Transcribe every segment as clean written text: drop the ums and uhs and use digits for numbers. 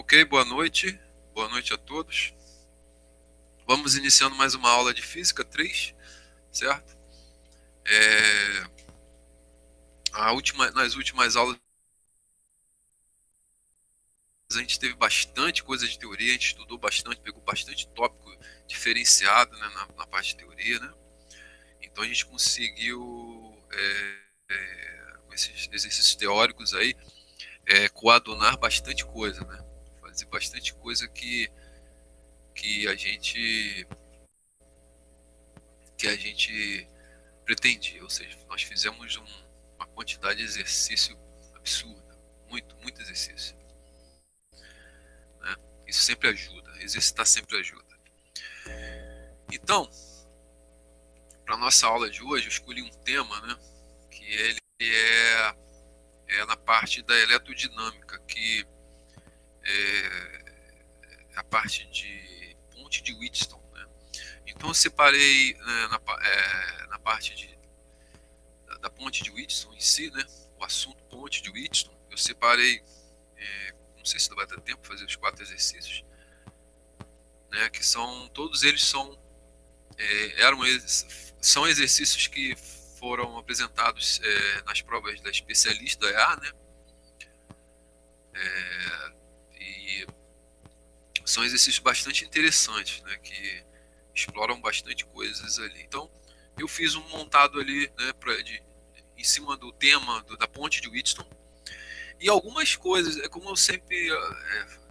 Ok, boa noite a todos. Vamos iniciando mais uma aula de Física 3, certo? Nas últimas aulas a gente teve bastante coisa de teoria, a gente estudou bastante, pegou bastante tópico diferenciado, né, na parte de teoria, né? Então a gente conseguiu, com esses exercícios teóricos aí, coadunar bastante coisa, né? Fazer bastante coisa que a gente que a gente pretendia, ou seja, nós fizemos uma quantidade de exercício absurda, muito exercício, né? Isso sempre ajuda, exercitar sempre ajuda. Então, para nossa aula de hoje, eu escolhi um tema, né, que ele é na parte da eletrodinâmica, que é a parte de ponte de Wheatstone, né? Então eu separei, né, na parte da ponte de Wheatstone em si, né, o assunto ponte de Wheatstone, eu separei, não sei se vai dar tempo para fazer os 4 exercícios, né, que todos eles são exercícios que foram apresentados nas provas da especialista da EA, né, e são exercícios bastante interessantes, né, que exploram bastante coisas ali. Então, eu fiz um montado ali, né, em cima do tema da ponte de Wheatstone, e algumas coisas, como eu sempre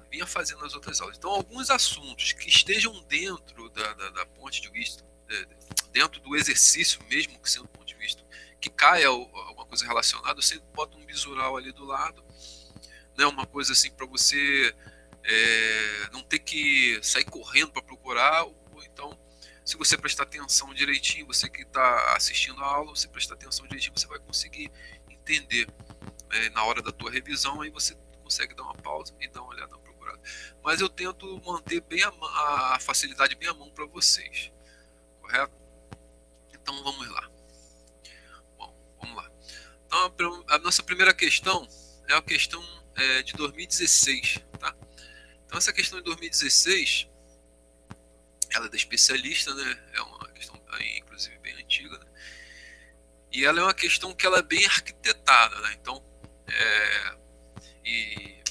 vinha fazendo nas outras aulas. Então, alguns assuntos que estejam dentro da ponte de Wheatstone, dentro do exercício mesmo que sendo ponto de vista, que caia alguma coisa relacionada, eu sempre boto um visual ali do lado, né, uma coisa assim para você não ter que sair correndo para procurar, ou então, se você prestar atenção direitinho, você que está assistindo a aula, você prestar atenção direitinho, você vai conseguir entender, na hora da tua revisão, aí você consegue dar uma pausa e dar uma olhada na procurada. Mas eu tento manter bem a facilidade bem à mão para vocês, correto? Então vamos lá. Bom, vamos lá. Então a nossa primeira questão é a questão de 2016, tá? Então essa questão de 2016, ela é da especialista, né? É uma questão inclusive bem antiga, né? E ela é uma questão que ela é bem arquitetada, né? Então, e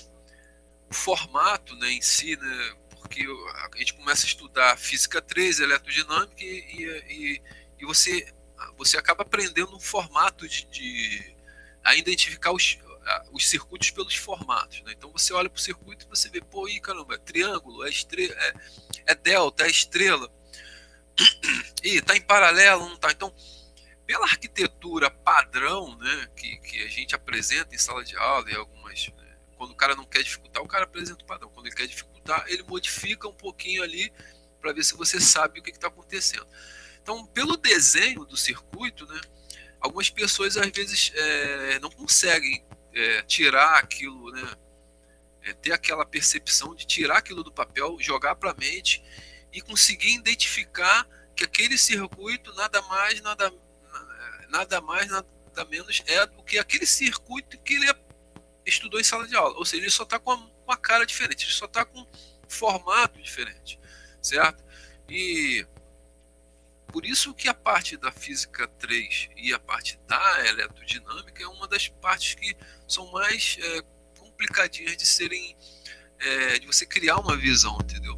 o formato, né, em si, né? Porque a gente começa a estudar física 3, eletrodinâmica, e você acaba aprendendo um formato a identificar os circuitos pelos formatos, né? Então você olha para o circuito e você vê, pô, aí, caramba, é triângulo, é delta, é estrela, e tá em paralelo, não tá? Então, pela arquitetura padrão, né, que a gente apresenta em sala de aula e algumas, né, quando o cara não quer dificultar, o cara apresenta o padrão. Quando ele quer dificultar, ele modifica um pouquinho ali para ver se você sabe o que está acontecendo. Então, pelo desenho do circuito, né, algumas pessoas às vezes não conseguem tirar aquilo, né, ter aquela percepção de tirar aquilo do papel, jogar para a mente e conseguir identificar que aquele circuito nada mais, nada menos é do que aquele circuito que ele estudou em sala de aula. Ou seja, ele só está com uma cara diferente, ele só está com um formato diferente, certo? E por isso que a parte da física 3 e a parte da eletrodinâmica é uma das partes que são mais complicadinhas de serem, de você criar uma visão, entendeu?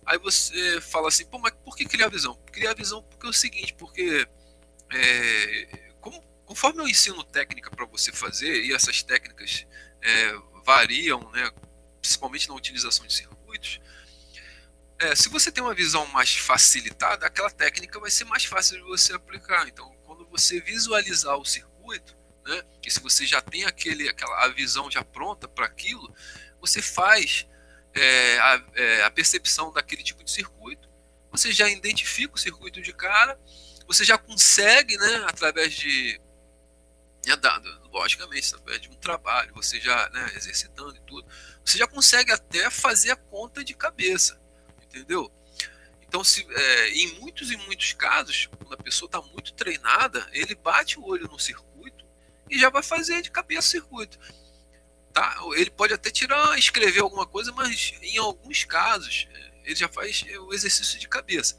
Aí você fala assim, pô, mas por que criar visão? Criar visão porque é o seguinte, porque conforme eu ensino técnica para você fazer, e essas técnicas variam, né, principalmente na utilização de circuitos, se você tem uma visão mais facilitada, aquela técnica vai ser mais fácil de você aplicar. Então, quando você visualizar o circuito, né, e se você já tem a visão já pronta para aquilo, você faz a percepção daquele tipo de circuito, você já identifica o circuito de cara, você já consegue, né, através de, logicamente, através de um trabalho, você já, né, exercitando e tudo, você já consegue até fazer a conta de cabeça, entendeu? Então, em muitos casos, quando a pessoa está muito treinada, ele bate o olho no circuito e já vai fazer de cabeça o circuito. tá? Ele pode até tirar, escrever alguma coisa, mas em alguns casos ele já faz o exercício de cabeça.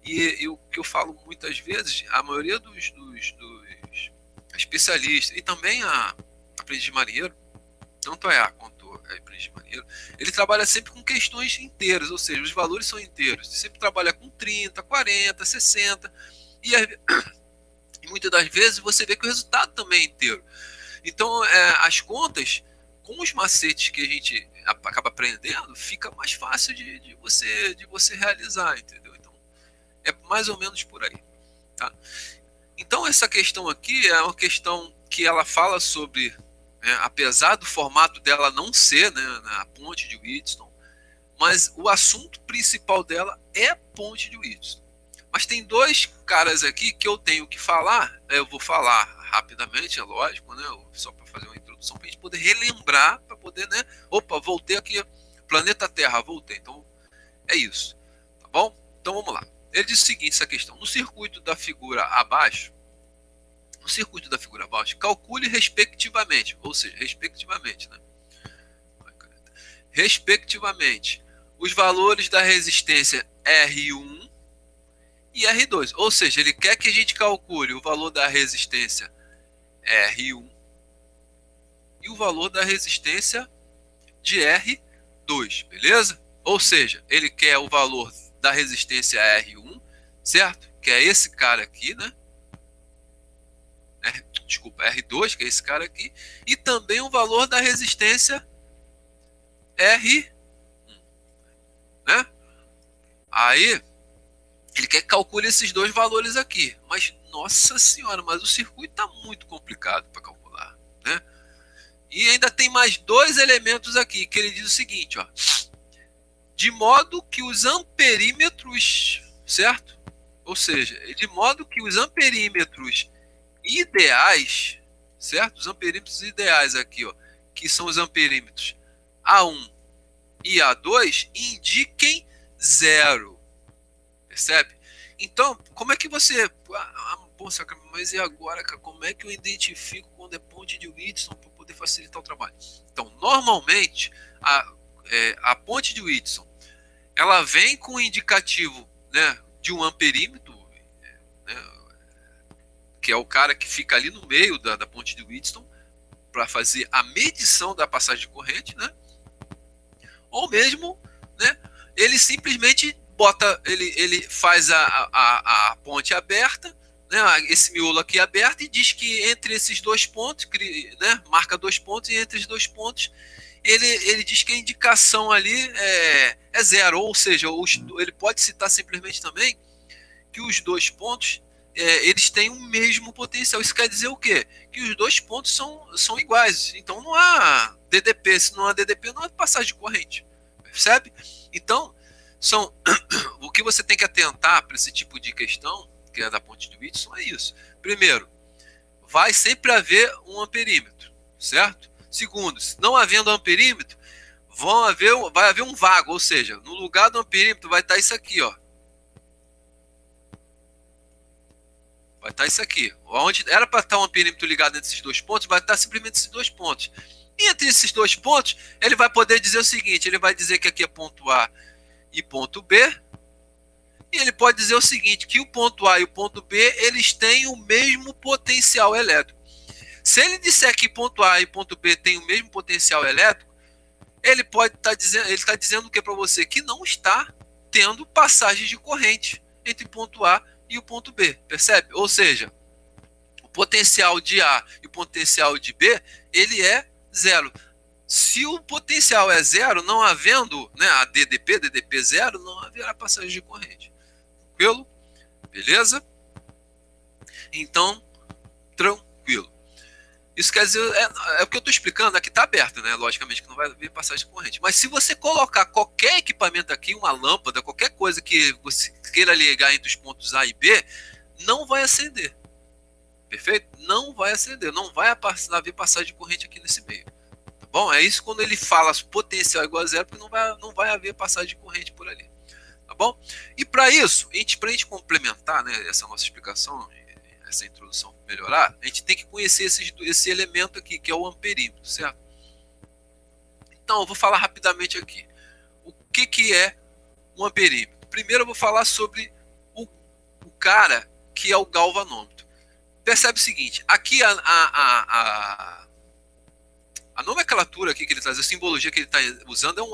E o que eu falo muitas vezes, a maioria dos especialistas e também a aprendiz de marinheiro, tanto a EA quanto a aprendiz de marinheiro, ele trabalha sempre com questões inteiras, ou seja, os valores são inteiros. Sempre trabalha com 30, 40, 60 e muitas das vezes você vê que o resultado também é inteiro. Então, as contas, com os macetes que a gente acaba aprendendo, fica mais fácil de você realizar, entendeu? Então, é mais ou menos por aí, tá? Então, essa questão aqui é uma questão que ela fala sobre, apesar do formato dela não ser, né, a ponte de Wheatstone, mas o assunto principal dela é a ponte de Wheatstone. Mas tem dois caras aqui que eu tenho que falar, eu vou falar rapidamente, é lógico, né, só para fazer uma introdução, para a gente poder relembrar, para poder, né, opa, voltei aqui, planeta Terra, voltei, então é isso, tá bom? Então vamos lá. Ele diz o seguinte, essa questão, no circuito da figura abaixo, calcule respectivamente, ou seja, respectivamente, né? Respectivamente, os valores da resistência R1 e R2. Ou seja, ele quer que a gente calcule o valor da resistência R1 e o valor da resistência de R2, beleza? Ou seja, ele quer o valor da resistência R1, certo? Que é esse cara aqui, né? Desculpa, R2, que é esse cara aqui, e também o valor da resistência R1, né? Aí, ele quer que calcule esses dois valores aqui, mas, nossa senhora, mas o circuito está muito complicado para calcular, né? E ainda tem mais dois elementos aqui, que ele diz o seguinte, ó, de modo que os amperímetros, certo? Ou seja, de modo que os amperímetros ideais, certo? Os amperímetros ideais aqui, ó, que são os amperímetros A1 e A2, indiquem zero. Percebe? Então, como é que você... Poxa, mas e agora, cara? Como é que eu identifico quando é ponte de Wheatstone para poder facilitar o trabalho? Então, normalmente, a ponte de Wheatstone, ela vem com o indicativo, né, de um amperímetro, né, que é o cara que fica ali no meio da ponte de Wheatstone para fazer a medição da passagem de corrente, né? Ou mesmo, né, ele simplesmente bota, ele faz a ponte aberta, né, esse miolo aqui aberto, e diz que entre esses dois pontos, né, marca dois pontos, e entre os dois pontos ele diz que a indicação ali é zero, ou seja, ele pode citar simplesmente também que os dois pontos eles têm o mesmo potencial. Isso quer dizer o quê? Que os dois pontos são iguais. Então não há DDP. Se não há DDP, não há passagem de corrente. Percebe? Então, o que você tem que atentar para esse tipo de questão, que é da ponte de Wheatstone, é isso. Primeiro, vai sempre haver um amperímetro, certo? Segundo, se não havendo amperímetro, vai haver um vago, ou seja, no lugar do amperímetro vai estar isso aqui, ó. Vai estar isso aqui. Onde era para estar um amperímetro ligado entre esses dois pontos, vai estar simplesmente esses dois pontos. E entre esses dois pontos, ele vai poder dizer o seguinte, ele vai dizer que aqui é ponto A e ponto B, e ele pode dizer o seguinte, que o ponto A e o ponto B, eles têm o mesmo potencial elétrico. Se ele disser que ponto A e ponto B têm o mesmo potencial elétrico, ele pode estar dizendo, ele está dizendo o que para você? Que não está tendo passagem de corrente entre ponto A e o ponto B, percebe? Ou seja, o potencial de A e o potencial de B, ele é zero. Se o potencial é zero, não havendo, né, a DDP zero, não haverá passagem de corrente. Tranquilo? Beleza? Então, tranquilo. Isso quer dizer, o que eu estou explicando, aqui está aberto, né? Logicamente que não vai haver passagem de corrente. Mas se você colocar qualquer equipamento aqui, uma lâmpada, qualquer coisa que você queira ligar entre os pontos A e B, não vai acender. Perfeito? Não vai acender, não vai haver passagem de corrente aqui nesse meio. Tá bom? É isso quando ele fala potencial igual a zero, porque não vai haver passagem de corrente por ali. Tá bom? E para isso, para a gente complementar, né, essa nossa explicação, essa introdução melhorar, a gente tem que conhecer esse elemento aqui, que é o amperímetro, certo? Então, eu vou falar rapidamente aqui. O que é um amperímetro? Primeiro eu vou falar sobre o cara que é o galvanômetro. Percebe o seguinte, aqui a nomenclatura aqui que ele traz, a simbologia que ele está usando é um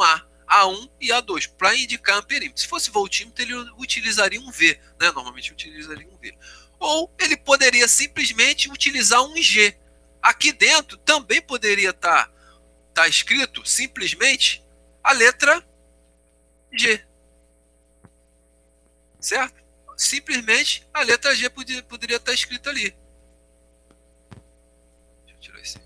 A1 e A2, para indicar amperímetro. Se fosse voltímetro, ele utilizaria um V, né? Normalmente utilizaria um V. Ou ele poderia simplesmente utilizar um G. Aqui dentro também poderia estar escrito simplesmente a letra G. Certo? Simplesmente a letra G poderia estar escrita ali. Deixa eu tirar isso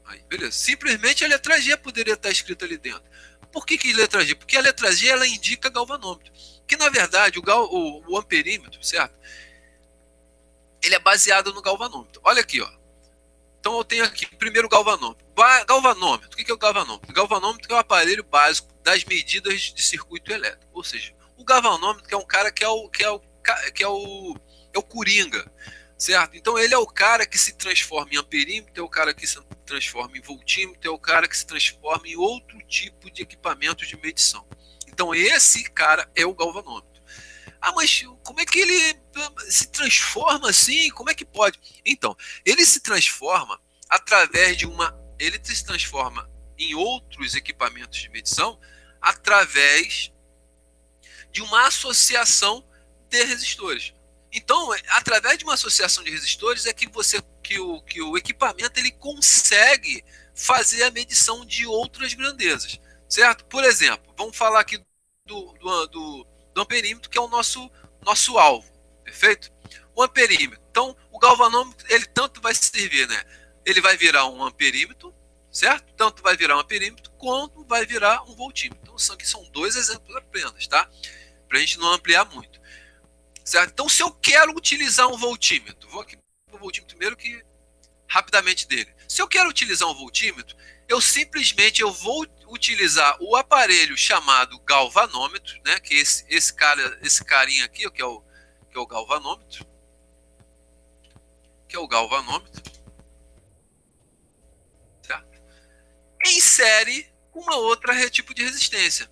aí, beleza. Simplesmente a letra G poderia estar escrita ali dentro. Por que letra G? Porque a letra G ela indica galvanômetro. Que na verdade o amperímetro, certo? Ele é baseado no galvanômetro. Olha aqui, ó. Então eu tenho aqui primeiro o galvanômetro. Galvanômetro. O que é o galvanômetro? O galvanômetro é o aparelho básico das medidas de circuito elétrico. Ou seja, o galvanômetro é um cara que é o coringa, certo? Então ele é o cara que se transforma em amperímetro, é o cara que se transforma em voltímetro, é o cara que se transforma em outro tipo de equipamento de medição. Então esse cara é o galvanômetro. Ah, mas como é que ele se transforma assim? Como é que pode? Então, ele se transforma através de ele se transforma em outros equipamentos de medição através de uma associação de resistores. Então, através de uma associação de resistores é que o equipamento ele consegue fazer a medição de outras grandezas, certo? Por exemplo, vamos falar aqui do amperímetro, que é o nosso alvo, perfeito? O amperímetro. Então, o galvanômetro, ele tanto vai servir, né? Ele vai virar um amperímetro, certo? Tanto vai virar um amperímetro, quanto vai virar um voltímetro. Então, aqui são dois exemplos apenas, tá? Para a gente não ampliar muito, certo? Então, se eu quero utilizar um voltímetro, vou aqui para o voltímetro primeiro, que rapidamente dele. Se eu quero utilizar um voltímetro, eu simplesmente vou utilizar o aparelho chamado galvanômetro, né? Que esse carinha aqui, que é o galvanômetro, certo? Insere uma outra tipo de resistência,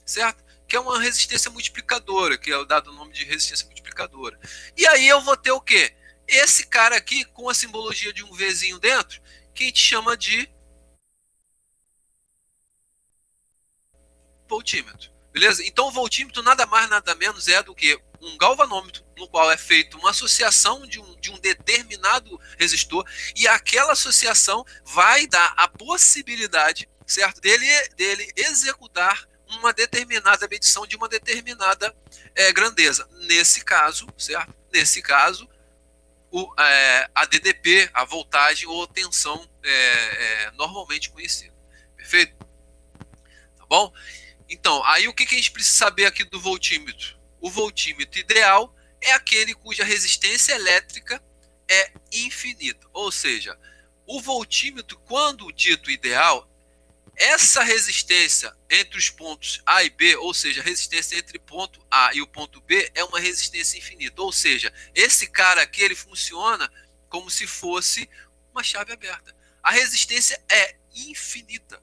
certo? Que é uma resistência multiplicadora, que é dado o nome de resistência multiplicadora. E aí eu vou ter o quê? Esse cara aqui com a simbologia de um Vzinho dentro, que a gente chama de voltímetro, beleza? Então o voltímetro nada mais nada menos é do que um galvanômetro no qual é feita uma associação de um determinado resistor, e aquela associação vai dar a possibilidade, certo, dele executar uma determinada medição de uma determinada grandeza. Nesse caso, certo? Nesse caso, a DDP, a voltagem ou tensão normalmente conhecida. Perfeito? Tá bom? Então, aí o que a gente precisa saber aqui do voltímetro? O voltímetro ideal é aquele cuja resistência elétrica é infinita. Ou seja, o voltímetro, quando dito ideal, essa resistência entre os pontos A e B, ou seja, a resistência entre o ponto A e o ponto B, é uma resistência infinita. Ou seja, esse cara aqui ele funciona como se fosse uma chave aberta. A resistência é infinita.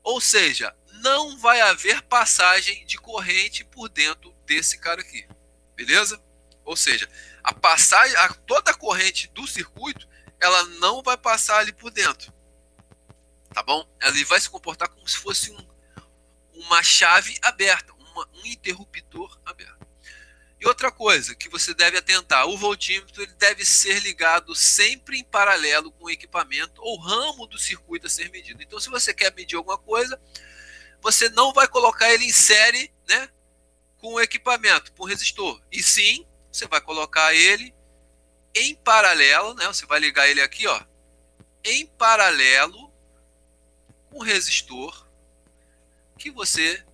Ou seja, não vai haver passagem de corrente por dentro desse cara aqui. Beleza? Ou seja, toda a corrente do circuito, ela não vai passar ali por dentro. Tá bom? Ele vai se comportar como se fosse uma chave aberta, um interruptor aberto. E outra coisa que você deve atentar, o voltímetro ele deve ser ligado sempre em paralelo com o equipamento ou ramo do circuito a ser medido. Então, se você quer medir alguma coisa, você não vai colocar ele em série, né, com o equipamento, com o resistor. E sim, você vai colocar ele em paralelo, né? Você vai ligar ele aqui, ó, em paralelo com o resistor que você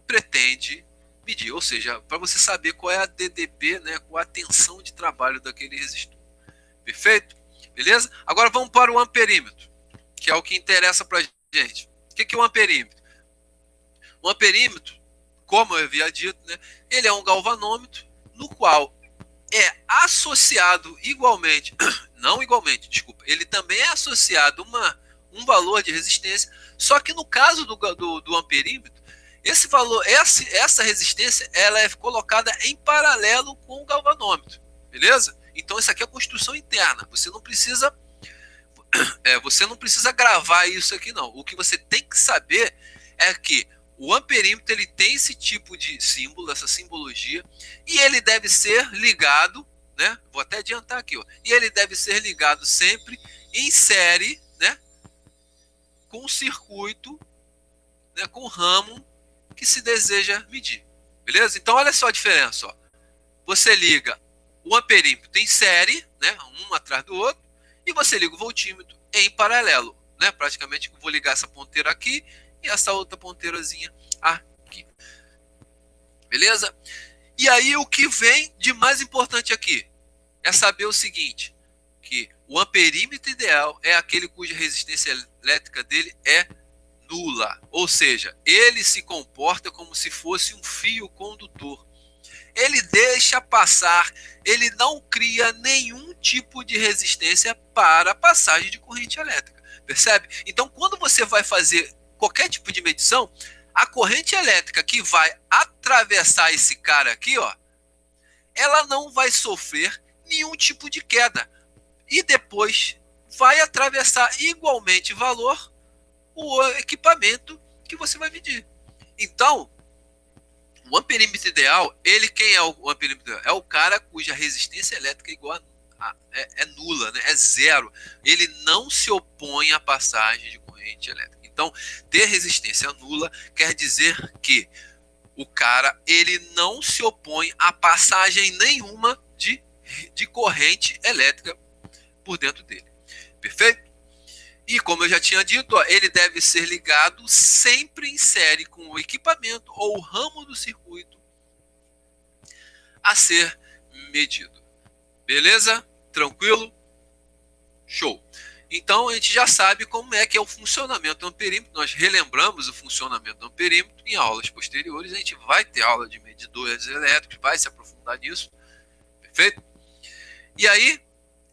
pretende medir, ou seja, para você saber qual é a DDP, né, qual a tensão de trabalho daquele resistor. Perfeito? Beleza? Agora vamos para o amperímetro, que é o que interessa para a gente. O que é o amperímetro? O amperímetro, como eu havia dito, né, ele é um galvanômetro no qual é associado igualmente, não igualmente, desculpa, ele também é associado um valor de resistência, só que no caso do amperímetro, esse valor, essa resistência, ela é colocada em paralelo com o galvanômetro, beleza? Então isso aqui é construção interna, você não precisa gravar isso aqui não. O que você tem que saber é que o amperímetro ele tem esse tipo de símbolo, essa simbologia, e ele deve ser ligado, né? Vou até adiantar aqui, ó. E ele deve ser ligado sempre em série, né? Com o circuito, né? Com o ramo que se deseja medir, beleza? Então olha só a diferença, ó. Você liga o amperímetro em série, né? Um atrás do outro, e você liga o voltímetro em paralelo, né? Praticamente vou ligar essa ponteira aqui e essa outra ponteirazinha aqui. Beleza? E aí o que vem de mais importante aqui é saber o seguinte, que o amperímetro ideal é aquele cuja resistência elétrica dele é nula, ou seja, ele se comporta como se fosse um fio condutor. Ele deixa passar, ele não cria nenhum tipo de resistência para a passagem de corrente elétrica, percebe? Então, quando você vai fazer qualquer tipo de medição, a corrente elétrica que vai atravessar esse cara aqui, ó, ela não vai sofrer nenhum tipo de queda. E depois vai atravessar igualmente valor o equipamento que você vai medir. Então, o amperímetro ideal, quem é o amperímetro ideal? É o cara cuja resistência elétrica é igual é nula, né? É zero. Ele não se opõe à passagem de corrente elétrica. Então, ter resistência nula quer dizer que o cara ele não se opõe a passagem nenhuma de corrente elétrica por dentro dele. Perfeito? E como eu já tinha dito, ó, ele deve ser ligado sempre em série com o equipamento ou o ramo do circuito a ser medido. Beleza? Tranquilo? Show! Então a gente já sabe como é que é o funcionamento do amperímetro. Nós relembramos o funcionamento do amperímetro em aulas posteriores. A gente vai ter aula de medidores elétricos, vai se aprofundar nisso. Perfeito? E aí,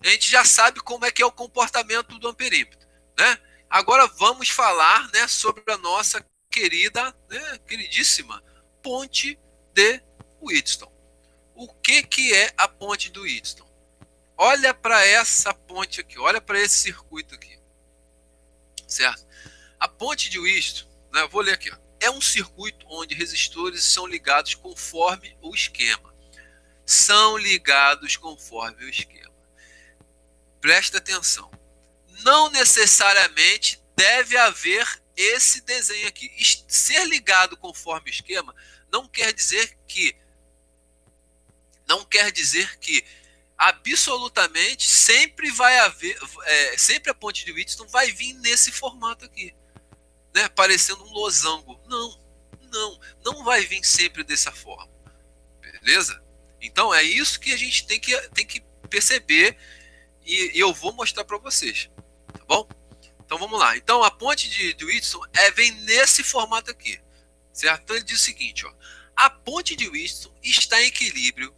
a gente já sabe como é que é o comportamento do amperímetro, né? Agora vamos falar, né, sobre a nossa querida, né, queridíssima ponte de Wheatstone. O que é a ponte do Wheatstone? Olha para essa ponte aqui, olha para esse circuito aqui, certo? A ponte de Wheatstone, né, eu vou ler aqui, ó, é um circuito onde resistores são ligados conforme o esquema. São ligados conforme o esquema. Presta atenção. Não necessariamente deve haver esse desenho aqui. Ser ligado conforme o esquema não quer dizer que absolutamente sempre vai haver, sempre a ponte de Wheatstone vai vir nesse formato aqui, né? Parecendo um losango. Não vai vir sempre dessa forma, beleza? Então é isso que a gente tem que perceber e eu vou mostrar para vocês, tá bom? Então vamos lá. Então a ponte de Wheatstone vem nesse formato aqui, certo? Então ele diz o seguinte, ó, a ponte de Wheatstone está em equilíbrio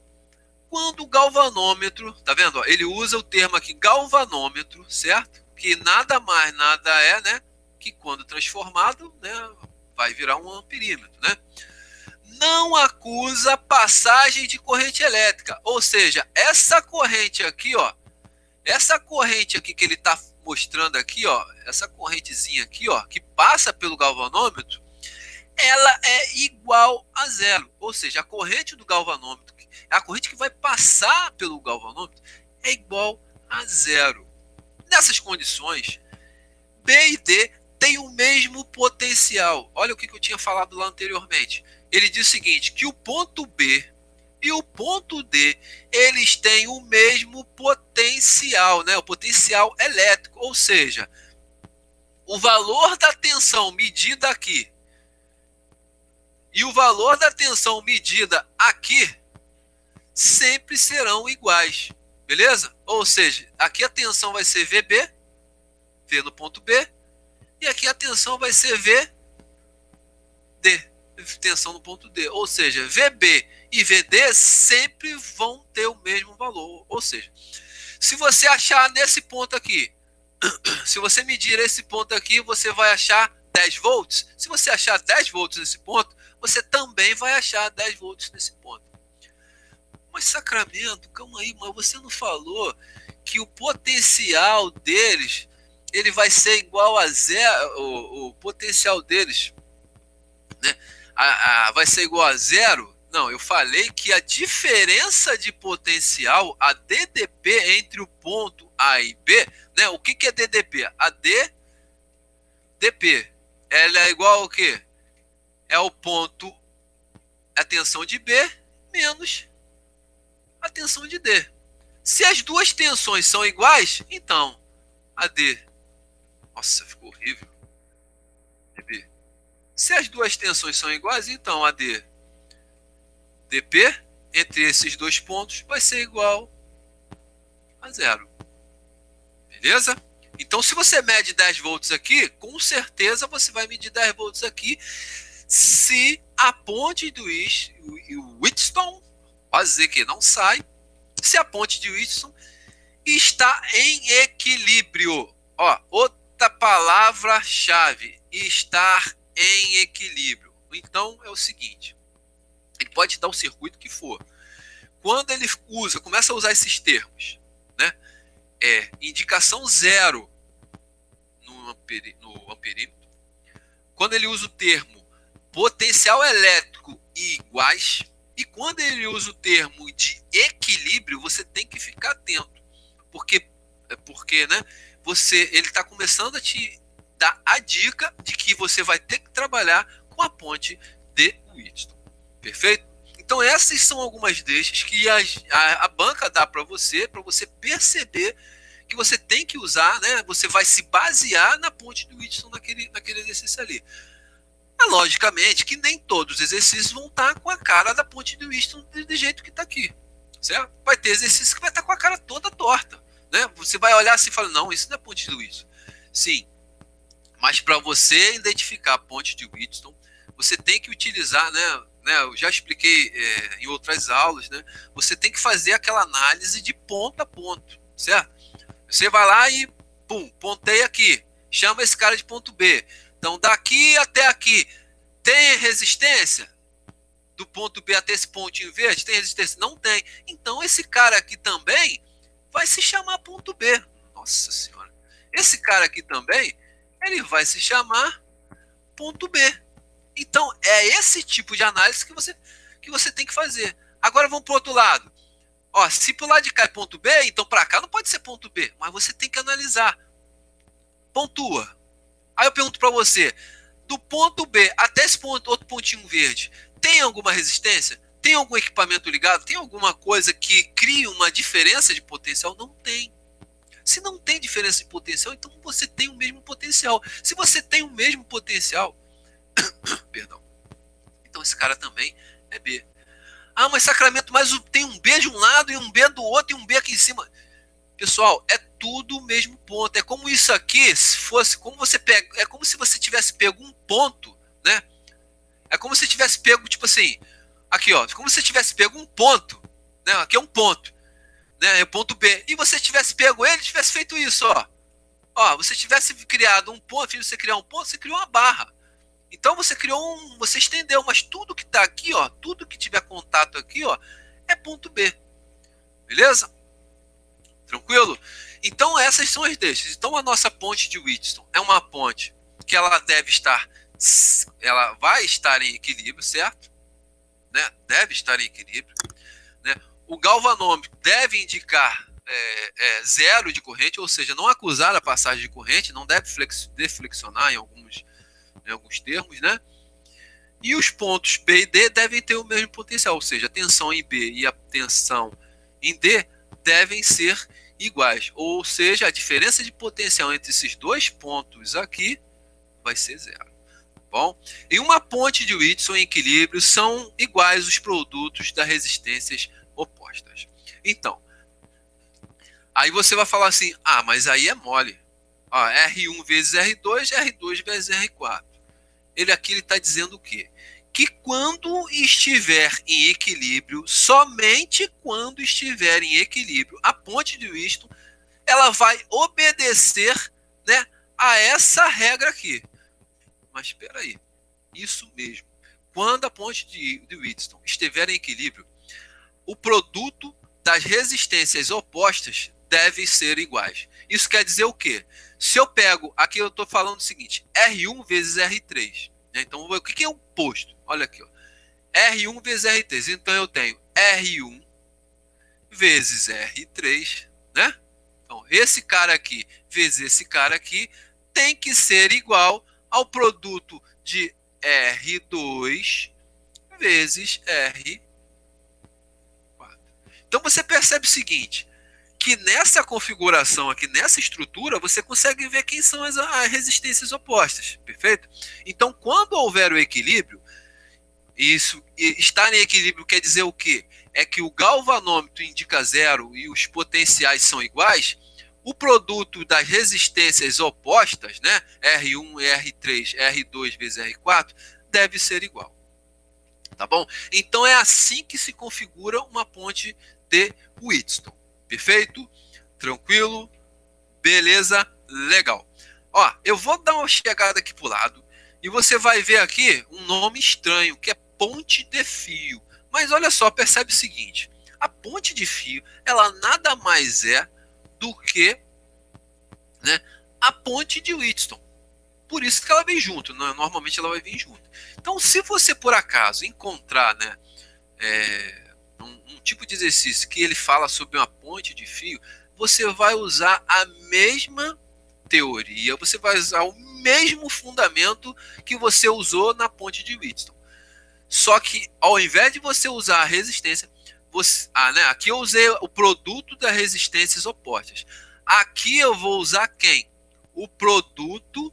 quando o galvanômetro, tá vendo? Ó, ele usa o termo aqui galvanômetro, certo? Que nada mais nada é, né? Que quando transformado, né, vai virar um amperímetro, né? Não acusa passagem de corrente elétrica, ou seja, essa corrente aqui, ó, essa corrente aqui que ele está mostrando aqui, ó, essa correntezinha aqui, ó, que passa pelo galvanômetro, ela é igual a zero, ou seja, a corrente do galvanômetro, a corrente que vai passar pelo galvanômetro é igual a zero. Nessas condições, B e D têm o mesmo potencial. Olha o que eu tinha falado lá anteriormente. Ele diz o seguinte, que o ponto B e o ponto D, eles têm o mesmo potencial, né? O potencial elétrico, ou seja, o valor da tensão medida aqui e o valor da tensão medida aqui sempre serão iguais, beleza? Ou seja, aqui a tensão vai ser VB, V no ponto B, e aqui a tensão vai ser VD, tensão no ponto D. Ou seja, VB e VD sempre vão ter o mesmo valor. Ou seja, se você achar nesse ponto aqui Se você medir esse ponto aqui, você vai achar 10 volts. Se você achar 10 volts nesse ponto, você também vai achar 10 volts nesse ponto. Mas Sacramento, calma aí, mas você não falou que o potencial deles ele vai ser igual a zero, o potencial deles, né, vai ser igual a zero? Não, eu falei que a diferença de potencial, a DDP entre o ponto A e B, né, o que é DDP? A DP, ela é igual ao quê? É o ponto, a tensão de B menos a tensão de D. Se as duas tensões são iguais, então a D. Nossa, ficou horrível. DB. Se as duas tensões são iguais, então a D DP entre esses dois pontos vai ser igual a zero. Beleza? Então, se você mede 10 volts aqui, com certeza você vai medir 10 volts aqui se a ponte do Wheatstone, pode dizer que não sai, se a ponte de Wheatstone está em equilíbrio. Ó, outra palavra-chave, estar em equilíbrio. Então, é o seguinte, ele pode dar o circuito que for. Quando ele começa a usar esses termos, né? Indicação zero no amperímetro. Quando ele usa o termo potencial elétrico e iguais, e quando ele usa o termo de equilíbrio, você tem que ficar atento, porque né, ele está começando a te dar a dica de que você vai ter que trabalhar com a ponte de Wheatstone. Perfeito? Então essas são algumas deixas que a banca dá para você perceber que você tem que usar, né? Você vai se basear na ponte do Wheatstone naquele exercício ali. Mas, logicamente que nem todos os exercícios vão estar com a cara da ponte do Wheatstone do jeito que está aqui. Certo? Vai ter exercício que vai estar com a cara toda torta. Né? Você vai olhar assim e falar, não, isso não é ponte de Wheatstone. Sim, mas para você identificar a ponte de Wheatstone, você tem que utilizar, né, eu já expliquei em outras aulas, né, você tem que fazer aquela análise de ponto a ponto, certo? Você vai lá e, pum, pontei aqui, chama esse cara de ponto B. Então, daqui até aqui, tem resistência? Do ponto B até esse pontinho verde, tem resistência? Não tem. Então, esse cara aqui também vai se chamar ponto B. Nossa Senhora. Esse cara aqui também, ele vai se chamar ponto B. Então, é esse tipo de análise que você tem que fazer. Agora, vamos para o outro lado. Ó, se para o lado de cá é ponto B, então para cá não pode ser ponto B. Mas você tem que analisar. Pontua. Aí eu pergunto para você, do ponto B até esse outro pontinho verde, tem alguma resistência? Tem algum equipamento ligado? Tem alguma coisa que crie uma diferença de potencial? Não tem. Se não tem diferença de potencial, então você tem o mesmo potencial. Se você tem o mesmo potencial, perdão, então esse cara também é B. Ah, mas Sacramento, mas tem um B de um lado e um B do outro e um B aqui em cima. Pessoal, é tudo o mesmo ponto. É como isso aqui, se fosse, como você pega, é como se você tivesse pego um ponto, né? É como se tivesse pego, tipo assim, aqui, ó, como se você tivesse pego um ponto, né? Aqui é um ponto, né? É ponto B. E você tivesse pego ele, tivesse feito isso, ó. Ó, você tivesse criado um ponto, você criar um ponto, você criou uma barra. Então você criou você estendeu, mas tudo que tá aqui, ó, tudo que tiver contato aqui, ó, é ponto B. Beleza? Tranquilo? Então essas são as deixas. Então a nossa ponte de Wheatstone é uma ponte que ela vai estar em equilíbrio, certo? Né? Deve estar em equilíbrio. Né? O galvanômetro deve indicar zero de corrente, ou seja, não acusar a passagem de corrente, não deve deflexionar em alguns termos, né? E os pontos B e D devem ter o mesmo potencial, ou seja, a tensão em B e a tensão em D devem ser iguais, ou seja, a diferença de potencial entre esses dois pontos aqui vai ser zero. Bom, em uma ponte de Wheatstone em equilíbrio são iguais os produtos das resistências opostas. Então, aí você vai falar assim, ah, mas aí é mole. Ó, R1 vezes R2, R2 vezes R4. Ele aqui está dizendo o quê? Que quando estiver em equilíbrio, somente quando estiver em equilíbrio, a ponte de Wheatstone ela vai obedecer, né, a essa regra aqui. Mas espera aí, isso mesmo. Quando a ponte de Wheatstone estiver em equilíbrio, o produto das resistências opostas deve ser iguais. Isso quer dizer o quê? Se eu pego, aqui eu estou falando o seguinte, R1 vezes R3. Né? Então, o que é o oposto? Olha aqui, ó. R1 vezes R3. Então, eu tenho R1 vezes R3, né? Então, esse cara aqui vezes esse cara aqui tem que ser igual ao produto de R2 vezes R4. Então, você percebe o seguinte, que nessa configuração aqui, nessa estrutura, você consegue ver quem são as resistências opostas, perfeito? Então, quando houver o equilíbrio, isso, estar em equilíbrio quer dizer o quê? É que o galvanômetro indica zero e os potenciais são iguais, o produto das resistências opostas, né, R1, R3, R2 vezes R4, deve ser igual. Tá bom? Então é assim que se configura uma ponte de Wheatstone. Perfeito? Tranquilo? Beleza? Legal. Ó, eu vou dar uma chegada aqui pro lado e você vai ver aqui um nome estranho, que é ponte de fio. Mas olha só, percebe o seguinte, a ponte de fio, ela nada mais é do que, né, a ponte de Wheatstone. Por isso que ela vem junto, né? Normalmente ela vai vir junto. Então, se você por acaso encontrar, né, um tipo de exercício que ele fala sobre uma ponte de fio, você vai usar a mesma teoria, você vai usar o mesmo fundamento que você usou na ponte de Wheatstone. Só que ao invés de você usar a resistência, né, aqui eu usei o produto das resistências opostas. Aqui eu vou usar quem? O produto,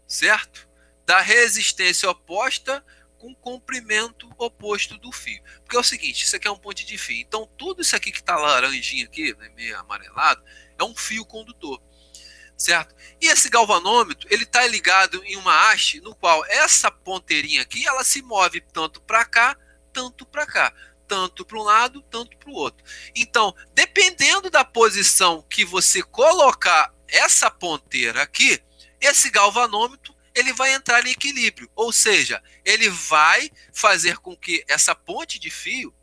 certo? Da resistência oposta com comprimento oposto do fio. Porque é o seguinte, isso aqui é um ponte de fio. Então, tudo isso aqui que está laranjinho aqui, né, meio amarelado, é um fio condutor. Certo? E esse galvanômetro, ele está ligado em uma haste no qual essa ponteirinha aqui, ela se move tanto para cá, tanto para cá. Tanto para um lado, tanto para o outro. Então, dependendo da posição que você colocar essa ponteira aqui, esse galvanômetro ele vai entrar em equilíbrio. Ou seja, ele vai fazer com que essa ponte de fio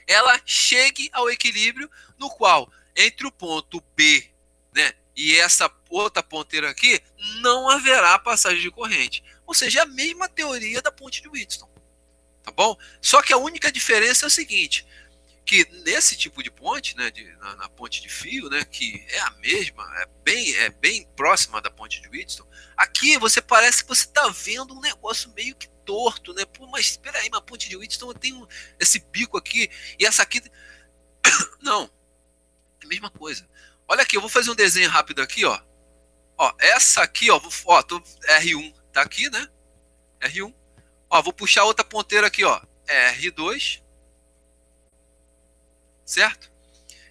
ela chegue ao equilíbrio no qual, entre o ponto B, né, e essa outra ponteira aqui, não haverá passagem de corrente. Ou seja, é a mesma teoria da ponte de Wheatstone. Tá bom? Só que a única diferença é o seguinte, que nesse tipo de ponte, né, na ponte de fio, né, que é a mesma, é bem próxima da ponte de Wheatstone, aqui você parece que você está vendo um negócio meio que torto, né? Pô, mas espera aí, uma ponte de Wheatstone tem esse bico aqui e essa aqui... Não, é a mesma coisa. Olha aqui, eu vou fazer um desenho rápido aqui, ó. Ó, essa aqui, ó, R1 tá aqui, né? R1. Ó, vou puxar outra ponteira aqui, ó. R2. Certo?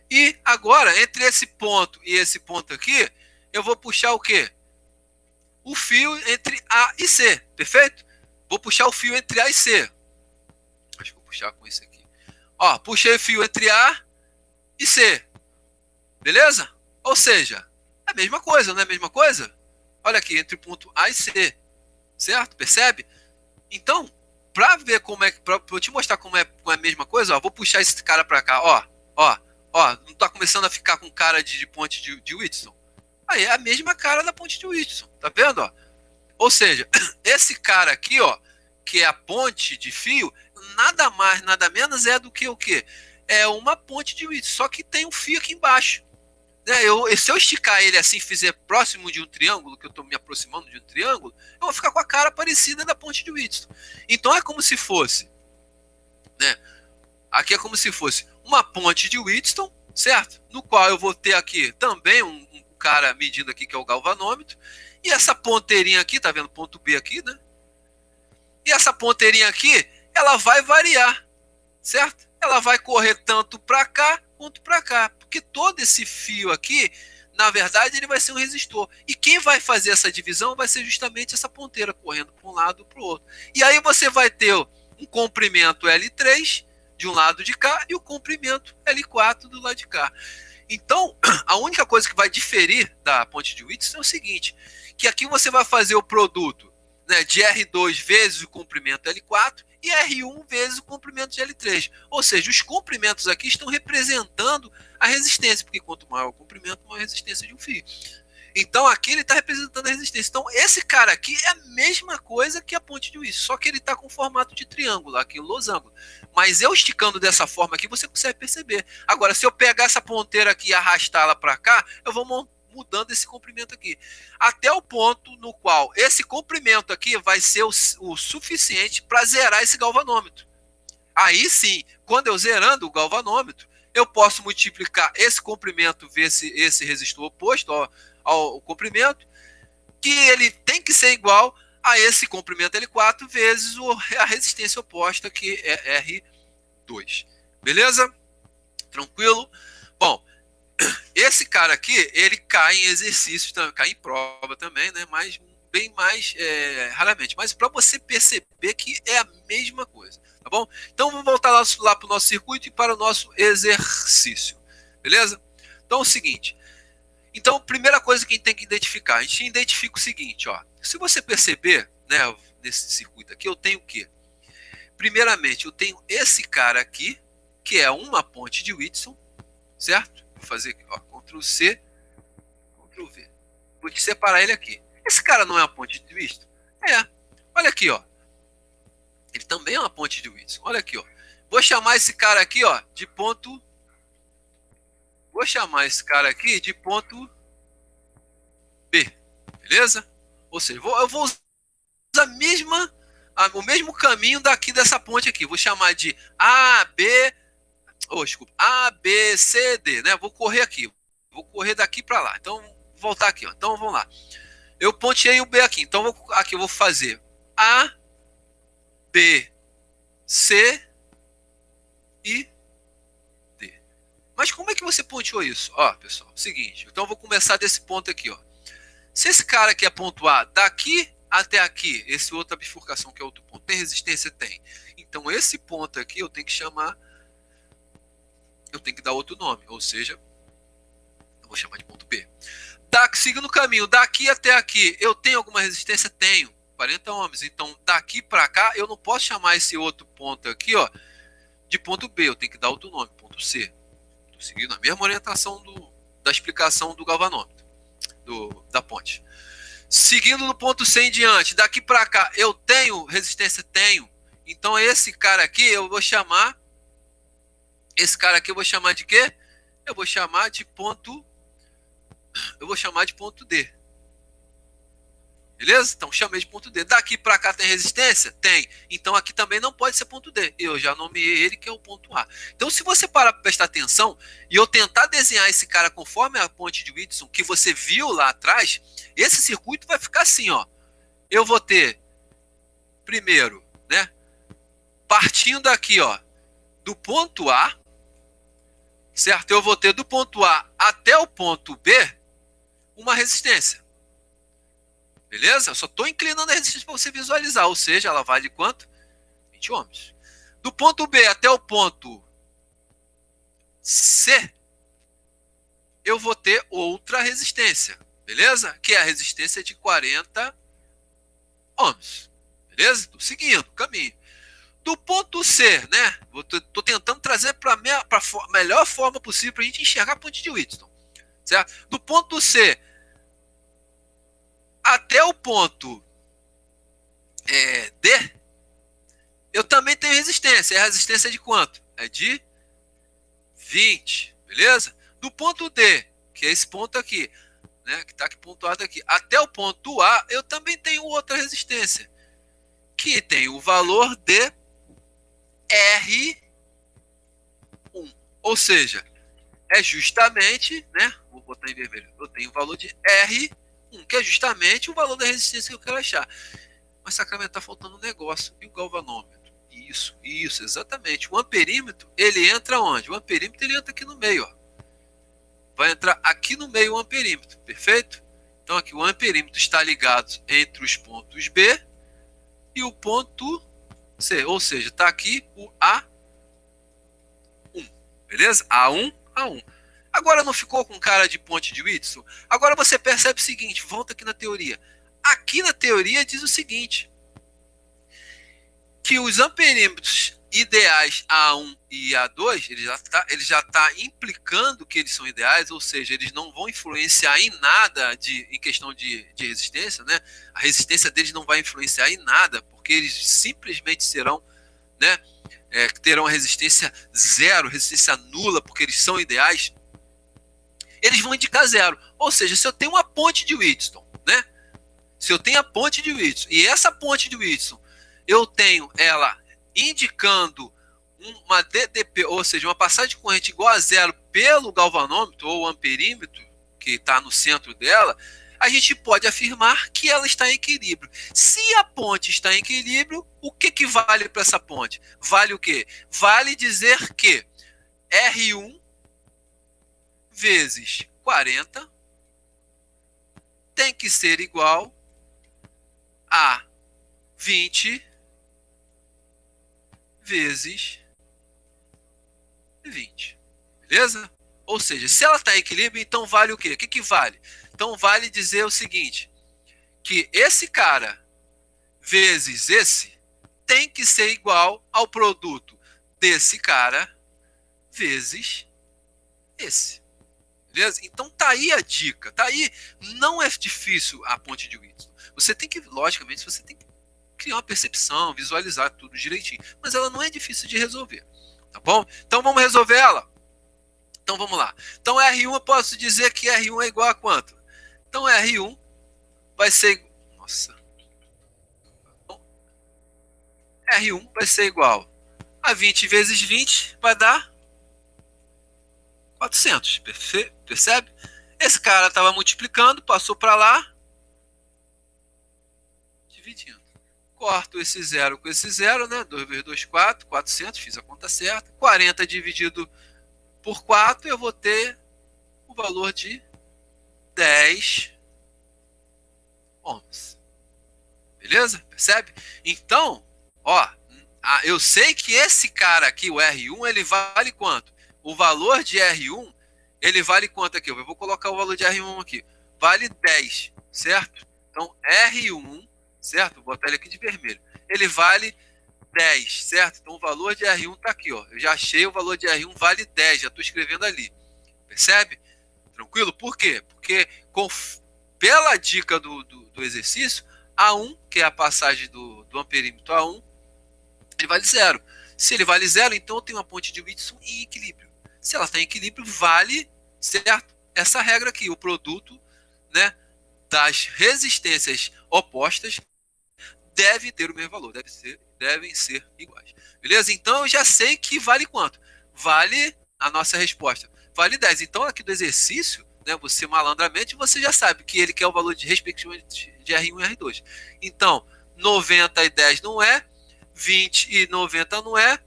E agora, entre esse ponto e esse ponto aqui, eu vou puxar o quê? O fio entre A e C, perfeito? Vou puxar o fio entre A e C. Acho que vou puxar com isso aqui. Ó, puxei o fio entre A e C. Beleza? Ou seja, é a mesma coisa, não é a mesma coisa? Olha aqui, entre o ponto A e C. Certo? Percebe? Então, para ver como é, para eu te mostrar como é a mesma coisa, ó, vou puxar esse cara para cá, ó, não tá começando a ficar com cara de ponte de Wheatstone? Aí é a mesma cara da ponte de Wheatstone, tá vendo, ó? Ou seja, esse cara aqui, ó, que é a ponte de fio, nada mais, nada menos é do que o quê? É uma ponte de Wheatstone, só que tem um fio aqui embaixo. Se eu esticar ele assim, fizer próximo de um triângulo, que eu estou me aproximando de um triângulo, eu vou ficar com a cara parecida da ponte de Wheatstone. Então é como se fosse, né? Aqui é como se fosse uma ponte de Wheatstone, certo? No qual eu vou ter aqui também um cara medindo aqui que é o galvanômetro. E essa ponteirinha aqui, tá vendo? Ponto B aqui, né? E essa ponteirinha aqui, ela vai variar, certo? Ela vai correr tanto para cá quanto para cá. Porque todo esse fio aqui, na verdade, ele vai ser um resistor. E quem vai fazer essa divisão vai ser justamente essa ponteira correndo para um lado e para o outro. E aí você vai ter um comprimento L3 de um lado de cá e o comprimento L4 do lado de cá. Então, a única coisa que vai diferir da ponte de Whitson é o seguinte, que aqui você vai fazer o produto, né, de R2 vezes o comprimento L4 e R1 vezes o comprimento de L3. Ou seja, os comprimentos aqui estão representando a resistência, porque quanto maior o comprimento, maior a resistência de um fio. Então aqui ele está representando a resistência. Então esse cara aqui é a mesma coisa que a ponte de Whitson, só que ele está com formato de triângulo, aqui o losango. Mas eu esticando dessa forma aqui, você consegue perceber. Agora, se eu pegar essa ponteira aqui e arrastá-la para cá, eu vou mudando esse comprimento aqui. Até o ponto no qual esse comprimento aqui vai ser o suficiente para zerar esse galvanômetro. Aí sim, quando eu zerando o galvanômetro, eu posso multiplicar esse comprimento vezes esse resistor oposto ao comprimento, que ele tem que ser igual a esse comprimento L4 vezes a resistência oposta, que é R2. Beleza? Tranquilo? Bom, esse cara aqui, ele cai em exercícios, cai em prova também, né? Mas bem mais raramente. Mas para você perceber que é a mesma coisa, tá bom? Então vamos voltar lá para o nosso circuito e para o nosso exercício, beleza? Então é o seguinte. Então, primeira coisa que a gente tem que identificar, a gente identifica o seguinte, ó. Se você perceber, né, nesse circuito aqui, eu tenho o quê? Primeiramente, eu tenho esse cara aqui, que é uma ponte de Whitson, certo? Vou fazer aqui, ó, Ctrl C, Ctrl V. Vou te separar ele aqui. Esse cara não é uma ponte de Whitson? É. Olha aqui, ó. Ele também é uma ponte de Whitson. Olha aqui, ó. Vou chamar esse cara aqui, ó, de ponto. Vou chamar esse cara aqui de ponto B. Beleza? Ou seja, eu vou usar o mesmo caminho daqui dessa ponte aqui. Vou chamar de A, B. Desculpa. A, B, C, D, né? Vou correr aqui. Vou correr daqui para lá. Então, vou voltar aqui, ó. Então, vamos lá. Eu ponteei o B aqui. Então, aqui eu vou fazer A, B, C e D. Mas como é que você ponteou isso? Ó, pessoal, seguinte. Então, eu vou começar desse ponto aqui, ó. Se esse cara aqui é ponto A, daqui até aqui, esse outra bifurcação que é outro ponto, tem resistência? Tem. Então, esse ponto aqui eu tenho que chamar, eu tenho que dar outro nome, ou seja, eu vou chamar de ponto B. Seguindo o caminho, daqui até aqui, eu tenho alguma resistência? Tenho, 40 ohms. Então, daqui para cá, eu não posso chamar esse outro ponto aqui, ó, de ponto B, eu tenho que dar outro nome, ponto C. Estou seguindo a mesma orientação da explicação do galvanômetro, da ponte. Seguindo no ponto C em diante, daqui para cá, eu tenho resistência? Tenho. Então, esse cara aqui, eu vou chamar, esse cara aqui eu vou chamar de quê? Eu vou chamar de ponto D. Beleza? Então, chamei de ponto D. Daqui para cá tem resistência? Tem. Então, aqui também não pode ser ponto D. Eu já nomeei ele, que é o ponto A. Então, se você parar para prestar atenção e eu tentar desenhar esse cara conforme a ponte de Whitson que você viu lá atrás, esse circuito vai ficar assim, ó. Eu vou ter, primeiro, né, partindo aqui, ó, do ponto A, certo? Eu vou ter do ponto A até o ponto B uma resistência. Beleza? Eu só estou inclinando a resistência para você visualizar, ou seja, ela vale quanto? 20 ohms. Do ponto B até o ponto C, eu vou ter outra resistência, beleza? Que é a resistência de 40 ohms. Beleza? Estou seguindo o caminho. Do ponto C, né? Estou tentando trazer para a melhor forma possível para a gente enxergar a ponte de Whitson. Certo? Do ponto C até o ponto D, eu também tenho resistência. É a resistência de quanto? É de 20, beleza? Do ponto D, que é esse ponto aqui, né, que está aqui pontuado aqui, até o ponto A, eu também tenho outra resistência, que tem o valor de R1. Ou seja, é justamente, né, vou botar em vermelho, eu tenho o valor de R1, que é justamente o valor da resistência que eu quero achar. Mas, Sacramento, está faltando um negócio. E o galvanômetro? Isso, exatamente. O amperímetro, ele entra onde? O amperímetro, ele entra aqui no meio, ó. Vai entrar aqui no meio o amperímetro, perfeito? Então, aqui o amperímetro está ligado entre os pontos B e o ponto C. Ou seja, está aqui o A1, beleza? A1, A1. Agora não ficou com cara de ponte de Whitson? Agora você percebe o seguinte, volta aqui na teoria. Aqui na teoria diz o seguinte, que os amperímetros ideais A1 e A2, ele já tá implicando que eles são ideais, ou seja, eles não vão influenciar em nada em questão de resistência, né? A resistência deles não vai influenciar em nada, porque eles simplesmente serão, né, terão resistência zero, resistência nula, porque eles são ideais. Eles vão indicar zero. Ou seja, se eu tenho uma ponte de Wheatstone, né? Se eu tenho a ponte de Wheatstone, e essa ponte de Wheatstone, eu tenho ela indicando uma DDP, ou seja, uma passagem de corrente igual a zero pelo galvanômetro ou amperímetro, que está no centro dela, a gente pode afirmar que ela está em equilíbrio. Se a ponte está em equilíbrio, o que vale para essa ponte? Vale o quê? Vale dizer que R1 vezes 40 tem que ser igual a 20 vezes 20. Beleza? Ou seja, se ela está em equilíbrio, então vale o quê? O que vale? Então vale dizer o seguinte, que esse cara vezes esse tem que ser igual ao produto desse cara vezes esse. Beleza? Então tá aí a dica, tá aí. Não é difícil a ponte de Wheatstone. Você tem que, logicamente, você tem que criar uma percepção, visualizar tudo direitinho, mas ela não é difícil de resolver, tá bom? Então vamos resolver ela. Então vamos lá. Então R1 eu posso dizer que R1 é igual a quanto? Então R1 vai ser, nossa, então, R1 vai ser igual a 20 vezes 20 vai dar 400, percebe? Esse cara estava multiplicando, passou para lá, dividindo. Corto esse zero com esse zero, né? 2 vezes 2, 4, 400, fiz a conta certa. 40 dividido por 4, eu vou ter o valor de 10 ohms. Beleza? Percebe? Então, ó, eu sei que esse cara aqui, o R1, ele vale quanto? O valor de R1, ele vale quanto aqui? Eu vou colocar o valor de R1 aqui. Vale 10, certo? Então, R1, certo? Vou botar ele aqui de vermelho. Ele vale 10, certo? Então, o valor de R1 está aqui, ó. Eu já achei o valor de R1 vale 10, já estou escrevendo ali. Percebe? Tranquilo? Por quê? Porque pela dica do exercício, A1, que é a passagem do amperímetro A1, ele vale zero. Se ele vale zero, então eu tenho uma ponte de Wheatstone em equilíbrio. Se ela está em equilíbrio, vale, certo? Essa regra aqui, o produto, né, das resistências opostas deve ter o mesmo valor, devem ser iguais. Beleza? Então eu já sei que vale quanto? Vale a nossa resposta. Vale 10. Então aqui do exercício, né, você malandramente, você já sabe que ele quer o valor de respectivamente de R1 e R2. Então, 90 e 10 não é, 20 e 90 não é,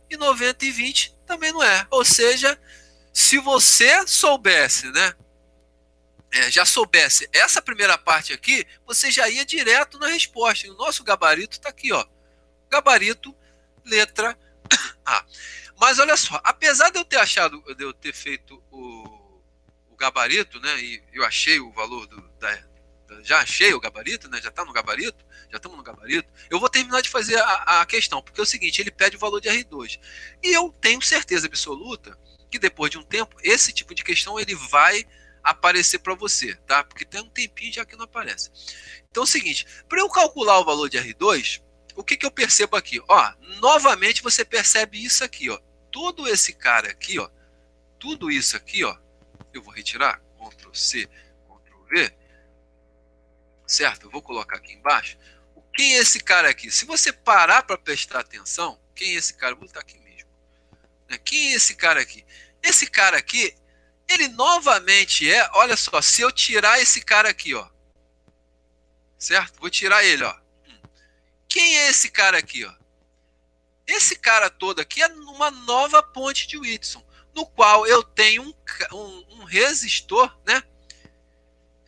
e 90 e 20 também não é. Ou seja, se você soubesse, né, já soubesse essa primeira parte aqui, você já ia direto na resposta. E o nosso gabarito está aqui, ó. Gabarito, letra A. Mas olha só, apesar de eu ter achado, de eu ter feito o gabarito, né, e eu achei o valor já achei o gabarito, né, já está no gabarito, já estamos no gabarito, eu vou terminar de fazer a questão, porque é o seguinte, ele pede o valor de R2. E eu tenho certeza absoluta que depois de um tempo, esse tipo de questão ele vai aparecer para você, tá? Porque tem um tempinho já que não aparece. Então é o seguinte, para eu calcular o valor de R2, o que eu percebo aqui? Ó, novamente você percebe isso aqui, ó. Todo esse cara aqui, ó, tudo isso aqui, ó, eu vou retirar, Ctrl C, Ctrl V, certo? Eu vou colocar aqui embaixo. Quem é esse cara aqui? Se você parar para prestar atenção, quem é esse cara? Vou botar aqui mesmo. Quem é esse cara aqui? Esse cara aqui, ele novamente olha só, se eu tirar esse cara aqui, ó, certo? Vou tirar ele, ó. Quem é esse cara aqui, ó? Esse cara todo aqui é uma nova ponte de Wheatstone, no qual eu tenho um resistor, né?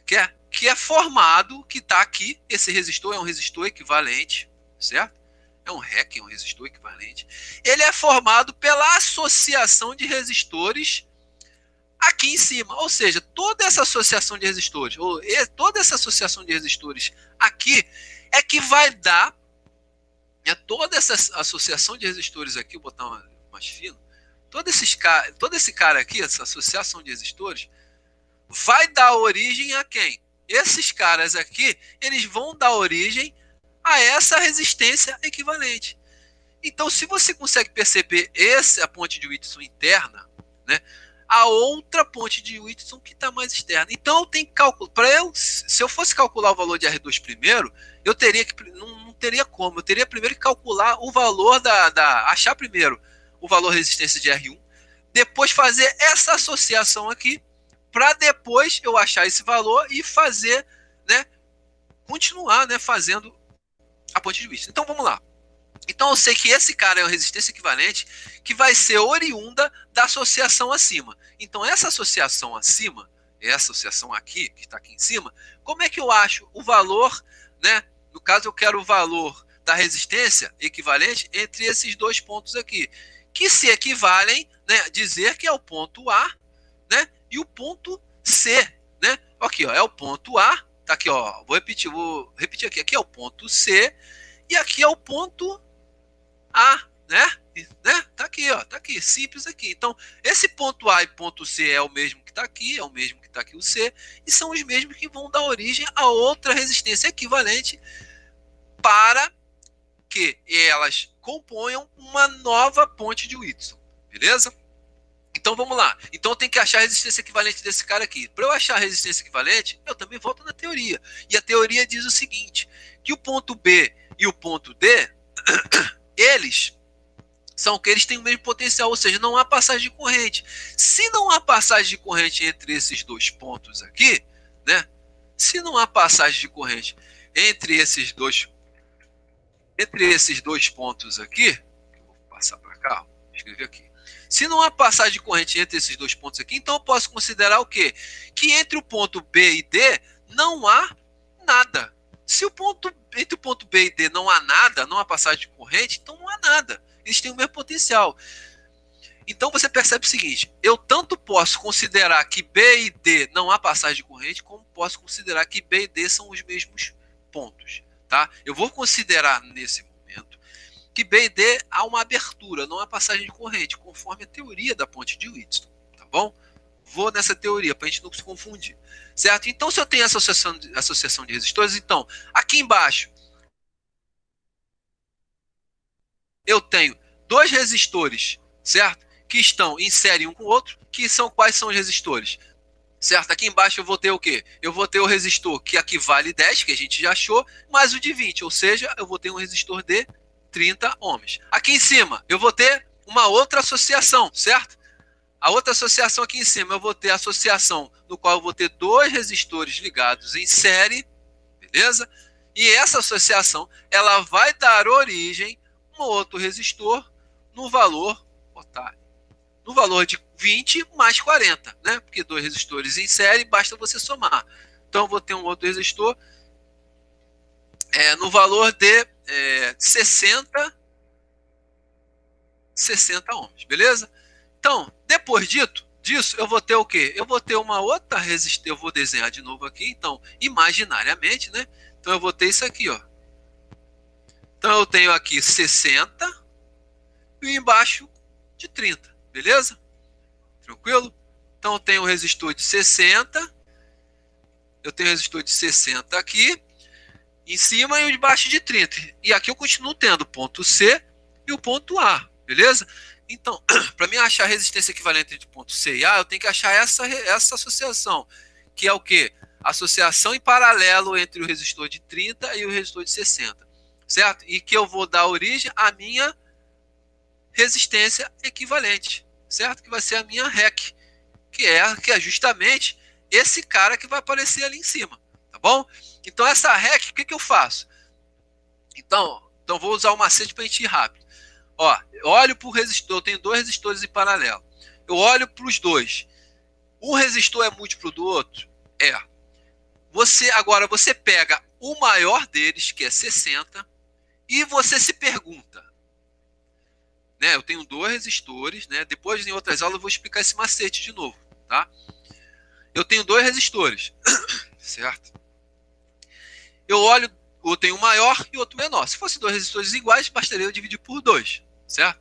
Que é formado, que está aqui. Esse resistor é um resistor equivalente, certo? É um REC, é um resistor equivalente. Ele é formado pela associação de resistores aqui em cima. Ou seja, toda essa associação de resistores, ou toda essa associação de resistores aqui, é que vai dar, toda essa associação de resistores aqui, vou botar mais fino, todo esse cara aqui, essa associação de resistores, vai dar origem a quem? Esses caras aqui, eles vão dar origem a essa resistência equivalente. Então, se você consegue perceber a ponte de Whitson interna, né, a outra ponte de Whitson que está mais externa. Então, eu tenho que calcular. Se eu fosse calcular o valor de R2 primeiro, eu teria que. Não teria como. Eu teria primeiro que calcular o valor achar primeiro o valor de resistência de R1, depois fazer essa associação aqui, para depois eu achar esse valor e fazer, né, continuar, né, fazendo a ponte de Whitson. Então, vamos lá. Então eu sei que esse cara é uma resistência equivalente que vai ser oriunda da associação acima. Então essa associação acima, essa associação aqui, que está aqui em cima, como é que eu acho o valor, né? No caso eu quero o valor da resistência equivalente entre esses dois pontos aqui, que se equivalem, né, dizer que é o ponto A, né, e o ponto C, né? Aqui, ó, é o ponto A, tá aqui, ó, vou repetir aqui, aqui é o ponto C e aqui é o ponto A, né? Tá aqui, ó, tá aqui, simples aqui. Então, esse ponto A e ponto C é o mesmo que está aqui, é o mesmo que está aqui o C, e são os mesmos que vão dar origem a outra resistência equivalente para que elas componham uma nova ponte de Whitson, beleza? Então, vamos lá. Então, eu tenho que achar a resistência equivalente desse cara aqui. Para eu achar a resistência equivalente, eu também volto na teoria. E a teoria diz o seguinte, que o ponto B e o ponto D eles são que eles têm o mesmo potencial, ou seja, não há passagem de corrente. Se não há passagem de corrente entre esses dois pontos aqui, né? Se não há passagem de corrente entre esses dois pontos aqui, vou passar para cá, vou escrever aqui. Se não há passagem de corrente entre esses dois pontos aqui, então eu posso considerar o quê? Que entre o ponto B e D não há nada. Se entre o ponto B e D não há nada, não há passagem de corrente, então não há nada. Eles têm o mesmo potencial. Então você percebe o seguinte, eu tanto posso considerar que B e D não há passagem de corrente, como posso considerar que B e D são os mesmos pontos. Tá? Eu vou considerar nesse momento que B e D há uma abertura, não há passagem de corrente, conforme a teoria da ponte de Whitson. Tá bom? Vou nessa teoria para a gente não se confundir. Certo? Então, se eu tenho essa associação de resistores, então, aqui embaixo, eu tenho dois resistores, certo? Que estão em série um com o outro, que são quais são os resistores? Certo? Aqui embaixo eu vou ter o quê? Eu vou ter o resistor que aqui vale 10, que a gente já achou, mais o de 20, ou seja, eu vou ter um resistor de 30 ohms. Aqui em cima, eu vou ter uma outra associação, certo? A outra associação aqui em cima, eu vou ter a associação no qual eu vou ter dois resistores ligados em série, beleza? E essa associação, ela vai dar origem a um outro resistor no valor, no valor de 20 mais 40, né? Porque dois resistores em série, basta você somar. Então, eu vou ter um outro resistor no valor de 60 ohms, beleza? Então, depois disso, eu vou ter o quê? Eu vou ter uma outra resistência, eu vou desenhar de novo aqui, então, imaginariamente, né? Então, eu vou ter isso aqui, ó. Então, eu tenho aqui 60 e embaixo de 30, beleza? Tranquilo? Então, eu tenho um resistor de 60, eu tenho um resistor de 60 aqui, em cima e embaixo de 30. E aqui eu continuo tendo o ponto C e o ponto A, beleza? Então, para mim achar a resistência equivalente entre o ponto C e A, eu tenho que achar essa associação, que é o quê? Associação em paralelo entre o resistor de 30 e o resistor de 60, certo? E que eu vou dar origem à minha resistência equivalente, certo? Que vai ser a minha REC, que é justamente esse cara que vai aparecer ali em cima, tá bom? Então, essa REC, o que eu faço? Então vou usar o macete para a gente ir rápido. Ó, eu olho para o resistor, eu tenho dois resistores em paralelo. Eu olho para os dois. Um resistor é múltiplo do outro? É. Agora você pega o maior deles, que é 60, e você se pergunta, né? Eu tenho dois resistores, né? Depois em outras aulas eu vou explicar esse macete de novo, tá? Eu tenho dois resistores, certo? Eu olho, eu tenho um maior e outro menor. Se fossem dois resistores iguais, bastaria eu dividir por 2, certo?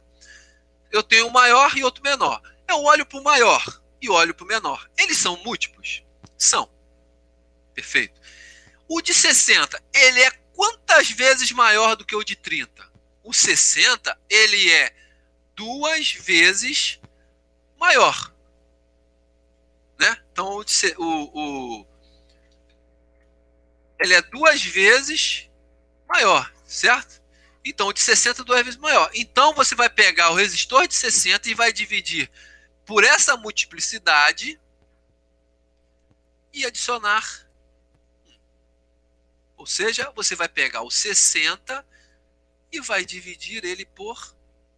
Eu tenho um maior e outro menor. Eu olho para o maior e olho para o menor. Eles são múltiplos? São. Perfeito. O de 60, ele é quantas vezes maior do que o de 30? O 60, ele é 2 vezes maior. Né? Então, ele é 2 vezes maior, certo? Então, o de 60 é 2 vezes maior. Então, você vai pegar o resistor de 60 e vai dividir por essa multiplicidade e adicionar. Ou seja, você vai pegar o 60 e vai dividir ele por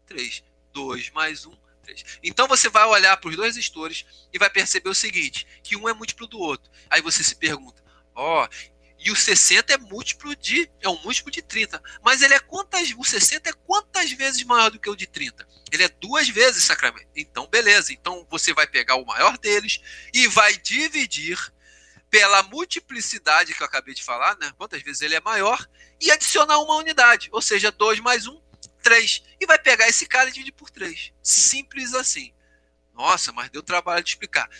3. 2 mais 1, 3. Então você vai olhar para os dois resistores e vai perceber o seguinte, que um é múltiplo do outro. Aí você se pergunta, e o 60 é um múltiplo de 30. Mas ele é o 60 é quantas vezes maior do que o de 30? Ele é 2 vezes, Sacramento. Então, beleza. Então você vai pegar o maior deles e vai dividir pela multiplicidade que eu acabei de falar, né? Quantas vezes ele é maior, e adicionar uma unidade, ou seja, 2 mais 1, 3. E vai pegar esse cara e dividir por 3. Simples assim. Nossa, mas deu trabalho de explicar.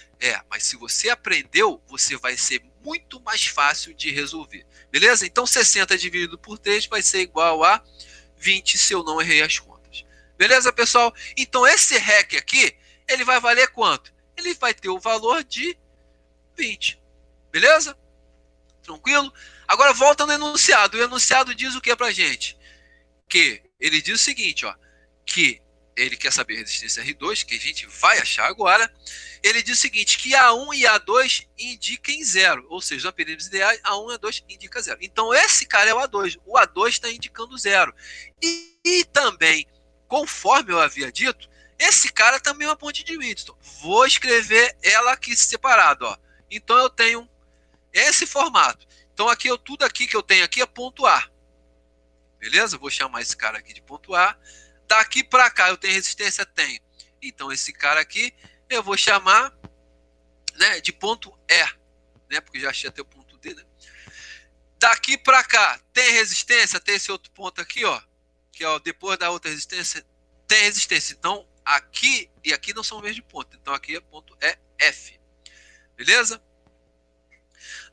Mas se você aprendeu, você vai ser muito mais fácil de resolver. Beleza? Então 60 dividido por 3 vai ser igual a 20 se eu não errei as contas. Beleza, pessoal? Então esse REC aqui, ele vai valer quanto? Ele vai ter o valor de 20. Beleza? Tranquilo? Agora volta no enunciado. O enunciado diz o que pra gente? Que ele diz o seguinte, que ele quer saber a resistência R2, que a gente vai achar agora. Ele diz o seguinte, que A1 e A2 indiquem zero, ou seja, os períodos ideais, A1 e A2 indica zero. Então, esse cara é o A2. O A2 está indicando zero. E também, conforme eu havia dito, esse cara também é uma ponte de Wheaton. Vou escrever ela aqui separado. Então, eu tenho esse formato. Então, tudo aqui que eu tenho aqui é ponto A. Beleza? Vou chamar esse cara aqui de ponto A. Daqui para cá eu tenho resistência? Tenho. Então esse cara aqui eu vou chamar, né, de ponto E, né, porque já achei até o ponto D. Né? Daqui para cá tem resistência? Tem esse outro ponto aqui, que depois da outra resistência tem resistência. Então aqui e aqui não são o mesmo ponto. Então aqui é ponto F. Beleza?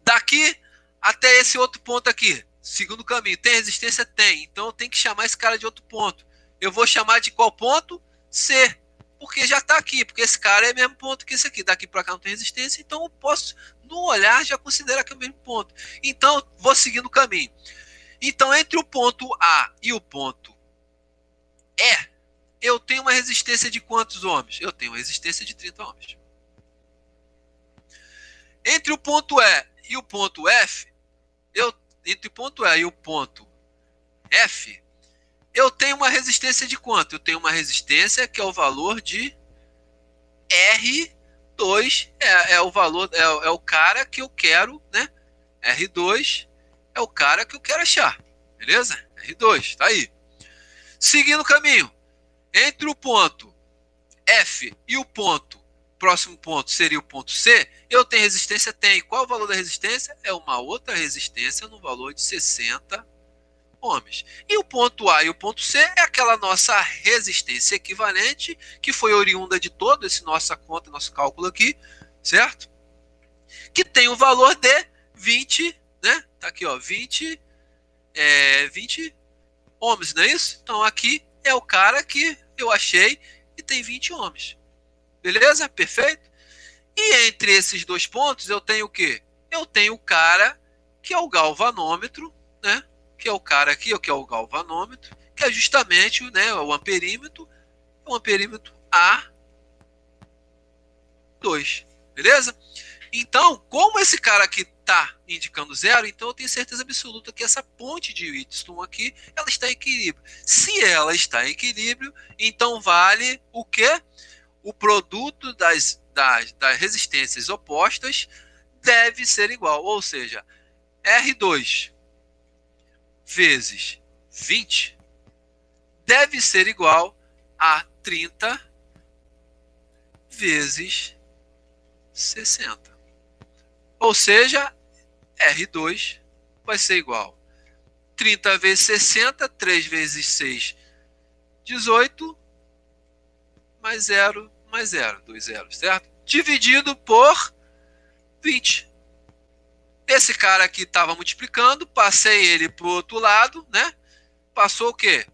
Daqui até esse outro ponto aqui, segundo caminho, tem resistência? Tem. Então eu tenho que chamar esse cara de outro ponto. Eu vou chamar de qual ponto? C. Porque já está aqui, porque esse cara é o mesmo ponto que esse aqui. Daqui para cá não tem resistência, então eu posso, no olhar, já considerar que é o mesmo ponto. Então, vou seguir no caminho. Então, entre o ponto A e o ponto E, eu tenho uma resistência de quantos ohms? Eu tenho uma resistência de 30 ohms. Entre o ponto E e o ponto F, entre o ponto E e o ponto F, eu tenho uma resistência de quanto? Eu tenho uma resistência que é o valor de R2, é o valor, é o cara que eu quero, né? R2 é o cara que eu quero achar, beleza? R2, tá aí. Seguindo o caminho, entre o ponto F e o próximo ponto seria o ponto C, eu tenho resistência? Tem. Qual o valor da resistência? É uma outra resistência no valor de 60 ohms. E o ponto A e o ponto C é aquela nossa resistência equivalente, que foi oriunda de todo esse nossa conta, nosso cálculo aqui, certo? Que tem o valor de 20, né? Tá aqui, 20 ohms, não é isso? Então aqui é o cara que eu achei e tem 20 ohms. Beleza? Perfeito? E entre esses dois pontos eu tenho o quê? Eu tenho o cara que é o galvanômetro, né? Que é o cara aqui, que é o galvanômetro, que é justamente, né, o amperímetro A2, beleza? Então, como esse cara aqui está indicando zero, então eu tenho certeza absoluta que essa ponte de Wheatstone aqui, ela está em equilíbrio. Se ela está em equilíbrio, então vale o quê? O produto das resistências opostas deve ser igual, ou seja, R2 vezes 20 deve ser igual a 30 vezes 60. Ou seja, R2 vai ser igual 30 vezes 60, 3 vezes 6, 18, mais 0, mais 0, 2 zeros, certo? Dividido por 20. Esse cara aqui estava multiplicando, passei ele para o outro lado, né? Passou o quê?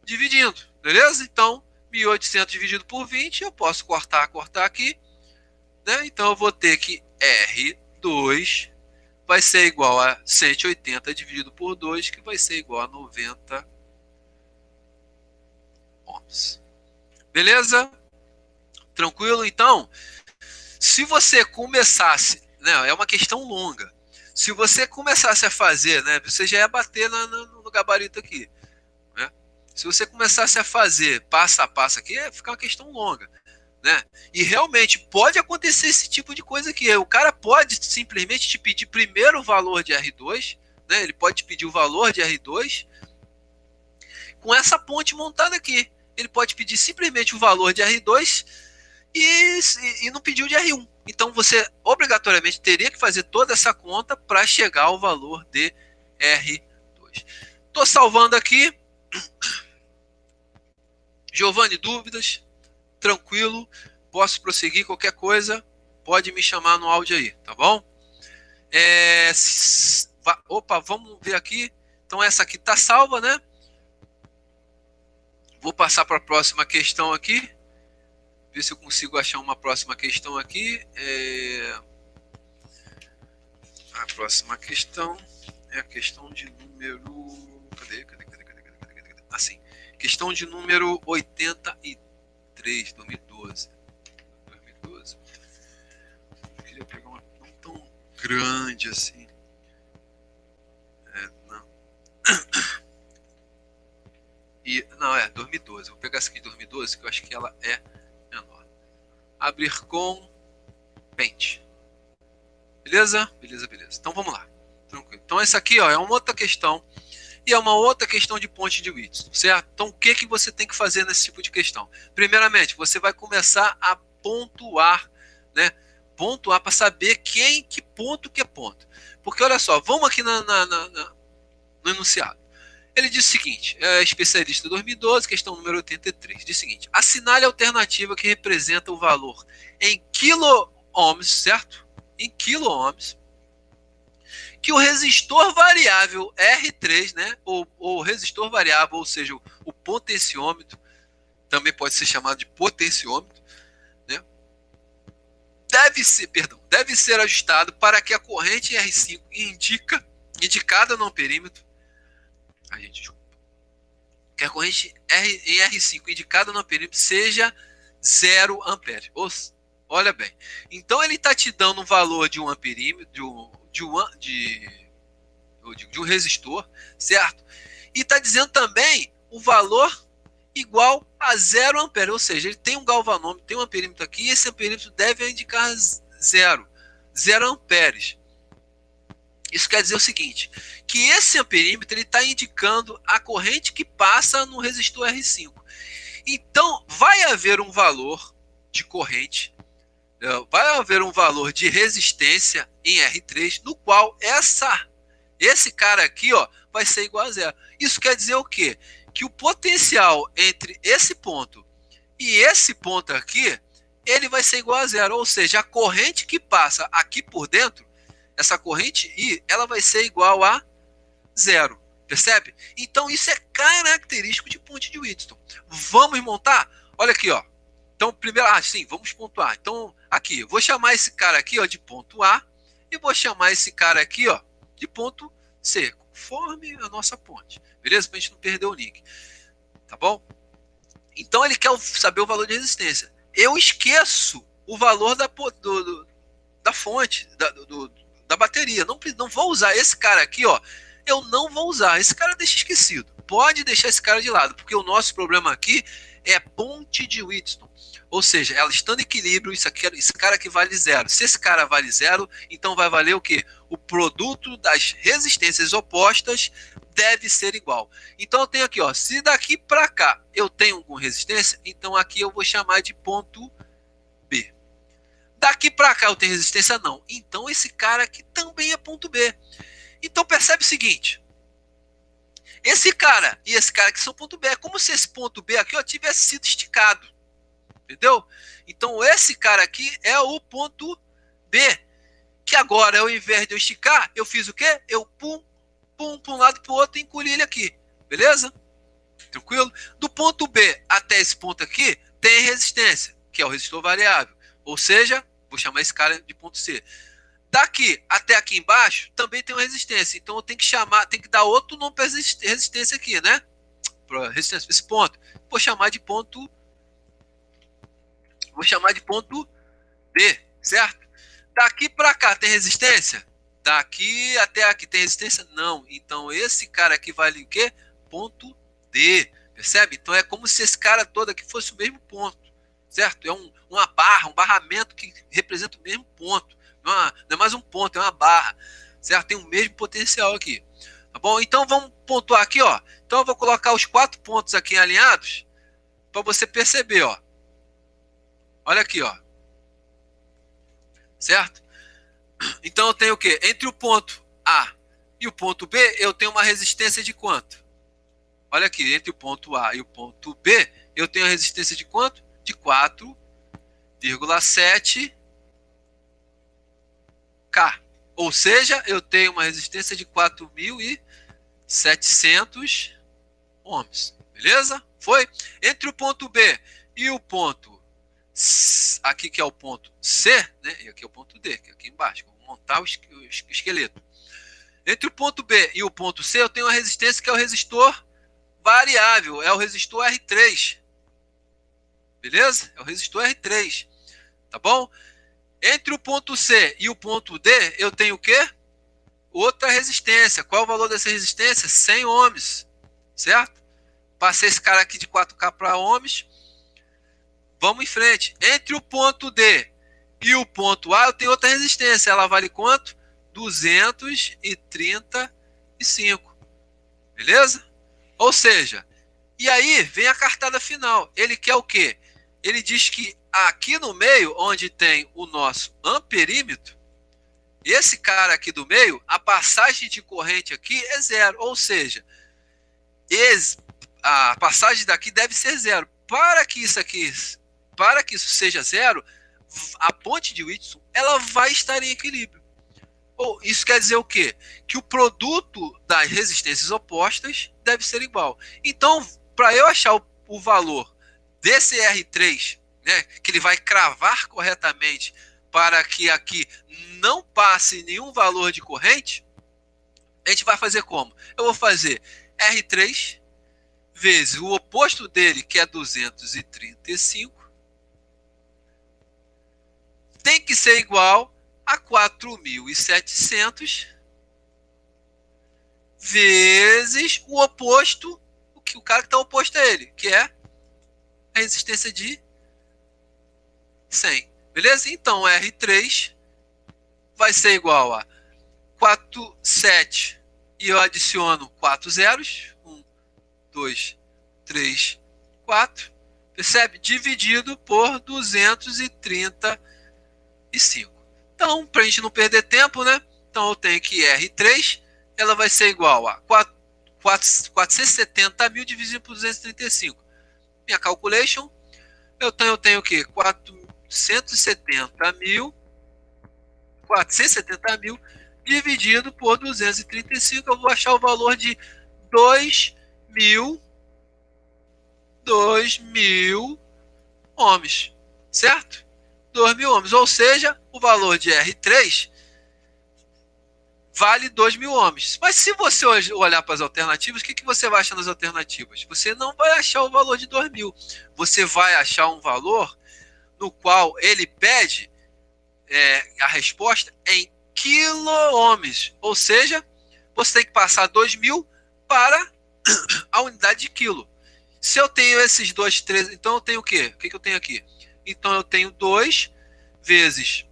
Dividindo, beleza? Então, 1.800 dividido por 20, eu posso cortar aqui, né? Então, eu vou ter que R2 vai ser igual a 180 dividido por 2, que vai ser igual a 90 ohms. Beleza? Tranquilo? Então, se você começasse, né, é uma questão longa. Se você começasse a fazer, né, você já ia bater no gabarito aqui. Né? Se você começasse a fazer passo a passo aqui, ia ficar uma questão longa. Né? E realmente pode acontecer esse tipo de coisa aqui. O cara pode simplesmente te pedir primeiro o valor de R2, né? Ele pode te pedir o valor de R2 com essa ponte montada aqui. Ele pode pedir simplesmente o valor de R2 e não pediu de R1. Então você obrigatoriamente teria que fazer toda essa conta para chegar ao valor de R2. Estou salvando aqui. Giovanni, dúvidas? Tranquilo, posso prosseguir, qualquer coisa, pode me chamar no áudio aí, tá bom? Opa, vamos ver aqui. Então essa aqui tá salva, né? Vou passar para a próxima questão aqui. Ver se eu consigo achar uma próxima questão aqui. A próxima questão é a questão de número... Cadê? Assim, questão de número 83, 2012. Eu queria pegar uma não tão grande assim. Não. Não, 2012. Vou pegar essa aqui de 2012, que eu acho que ela é menor. Abrir com Paint. Beleza? Beleza. Então vamos lá. Tranquilo. Então essa aqui, ó, é uma outra questão. E é uma outra questão de ponte de Wheatstone, certo? Então, o que você tem que fazer nesse tipo de questão? Primeiramente, você vai começar a pontuar, né? Pontuar para saber que ponto que é ponto. Porque, olha só, vamos aqui no enunciado. Ele diz o seguinte, especialista 2012, questão número 83, diz o seguinte, assinale a alternativa que representa o valor em quilo-ohms, certo? Em quilo-ohms, que o resistor variável R3, né, ou resistor variável, ou seja, o potenciômetro, também pode ser chamado de potenciômetro, né, deve ser ajustado para que a corrente R5 indicada no amperímetro, que a corrente em R5 indicada no amperímetro seja 0 ampere. Olha bem, então ele está te dando um valor de um amperímetro, de um resistor, certo? E está dizendo também o valor igual a 0 ampere, ou seja, ele tem um galvanômetro, tem um amperímetro aqui, e esse amperímetro deve indicar 0 amperes. Isso quer dizer o seguinte, que esse amperímetro está indicando a corrente que passa no resistor R5. Então, vai haver um valor de corrente, vai haver um valor de resistência em R3, no qual esse cara aqui, ó, vai ser igual a 0. Isso quer dizer o quê? Que o potencial entre esse ponto e esse ponto aqui, ele vai ser igual a 0. Ou seja, a corrente que passa aqui por dentro, essa corrente I, ela vai ser igual a 0. Percebe? Então, isso é característico de ponte de Wheatstone. Vamos montar? Olha aqui, ó. Então, primeiro, sim, vamos pontuar. Então, aqui, eu vou chamar esse cara aqui, ó, de ponto A, e vou chamar esse cara aqui, ó, de ponto C, conforme a nossa ponte. Beleza? Para a gente não perder o link. Tá bom? Então, ele quer saber o valor de resistência. Eu esqueço o valor da fonte, da bateria. Não vou usar esse cara aqui, ó. Eu não vou usar. Esse cara deixa esquecido. Pode deixar esse cara de lado, porque o nosso problema aqui é ponte de Wheatstone. Ou seja, ela estando em equilíbrio, esse cara aqui vale 0. Se esse cara vale 0, então vai valer o quê? O produto das resistências opostas deve ser igual. Então eu tenho aqui, ó, se daqui para cá eu tenho com resistência, então aqui eu vou chamar de ponto B. Daqui para cá eu tenho resistência? Não. Então esse cara aqui também é ponto B. Então percebe o seguinte. Esse cara e esse cara aqui são ponto B. É como se esse ponto B aqui ó, tivesse sido esticado. Entendeu? Então esse cara aqui é o ponto B. Que agora, ao invés de eu esticar, eu fiz o quê? Eu pum para um lado e para o outro e encolhi ele aqui. Beleza? Tranquilo? Do ponto B até esse ponto aqui, tem resistência, que é o resistor variável. Ou seja, vou chamar esse cara de ponto C. Daqui até aqui embaixo, também tem uma resistência. Então eu tenho que chamar, tem que dar outro nome para resistência aqui, né? Para resistência, esse ponto. Vou chamar de ponto D, certo? Daqui para cá tem resistência? Daqui até aqui tem resistência? Não. Então esse cara aqui vale o quê? Ponto D. Percebe? Então é como se esse cara todo aqui fosse o mesmo ponto. Certo? É uma barra, um barramento que representa o mesmo ponto. Não é mais um ponto, é uma barra. Certo? Tem o mesmo potencial aqui. Tá bom? Então vamos pontuar aqui, ó. Então eu vou colocar os 4 pontos aqui alinhados para você perceber, ó. Olha aqui, ó. Certo? Então eu tenho o quê? Entre o ponto A e o ponto B, eu tenho uma resistência de quanto? Olha aqui, entre o ponto A e o ponto B, eu tenho a resistência de quanto? De 4,7 K. Ou seja, eu tenho uma resistência de 4.700 ohms. Beleza? Foi? Entre o ponto B e o ponto aqui que é o ponto C, né? E aqui é o ponto D, que é aqui embaixo. Vou montar o esqueleto. Entre o ponto B e o ponto C, eu tenho uma resistência que é o resistor variável, é o resistor R3. Beleza? É o resistor R3. Tá bom? Entre o ponto C e o ponto D, eu tenho o quê? Outra resistência. Qual é o valor dessa resistência? 100 ohms. Certo? Passei esse cara aqui de 4K para ohms. Vamos em frente. Entre o ponto D e o ponto A, eu tenho outra resistência. Ela vale quanto? 235. Beleza? Ou seja, e aí vem a cartada final. Ele quer o quê? Ele diz que aqui no meio, onde tem o nosso amperímetro, esse cara aqui do meio, a passagem de corrente aqui é zero. Ou seja, a passagem daqui deve ser zero. Para que isso seja zero, a ponte de Whitson ela vai estar em equilíbrio. Ou isso quer dizer o quê? Que o produto das resistências opostas deve ser igual. Então, para eu achar o valor desse R3, né, que ele vai cravar corretamente para que aqui não passe nenhum valor de corrente, a gente vai fazer como? Eu vou fazer R3 vezes o oposto dele, que é 235, tem que ser igual a 4.700 vezes o oposto, o cara que está oposto a ele, que é a resistência de 100. Beleza? Então, R3 vai ser igual a 4,7 e eu adiciono 4 zeros. 1, 2, 3, 4. Percebe? Dividido por 235. Então, para a gente não perder tempo, né? Então, eu tenho que R3, ela vai ser igual a 470 mil dividido por 235. Minha calculation, eu tenho o quê? 470 mil dividido por 235, eu vou achar o valor de 2.000 ohms, certo? 2.000 ohms, ou seja, o valor de R3 vale 2.000 ohms. Mas se você olhar para as alternativas, o que você vai achar nas alternativas? Você não vai achar o valor de 2.000. Você vai achar um valor no qual ele pede a resposta em quilo-ohms. Ou seja, você tem que passar 2.000 para a unidade de quilo. Se eu tenho esses dois, três, então eu tenho o quê? O que eu tenho aqui? Então eu tenho 2 vezes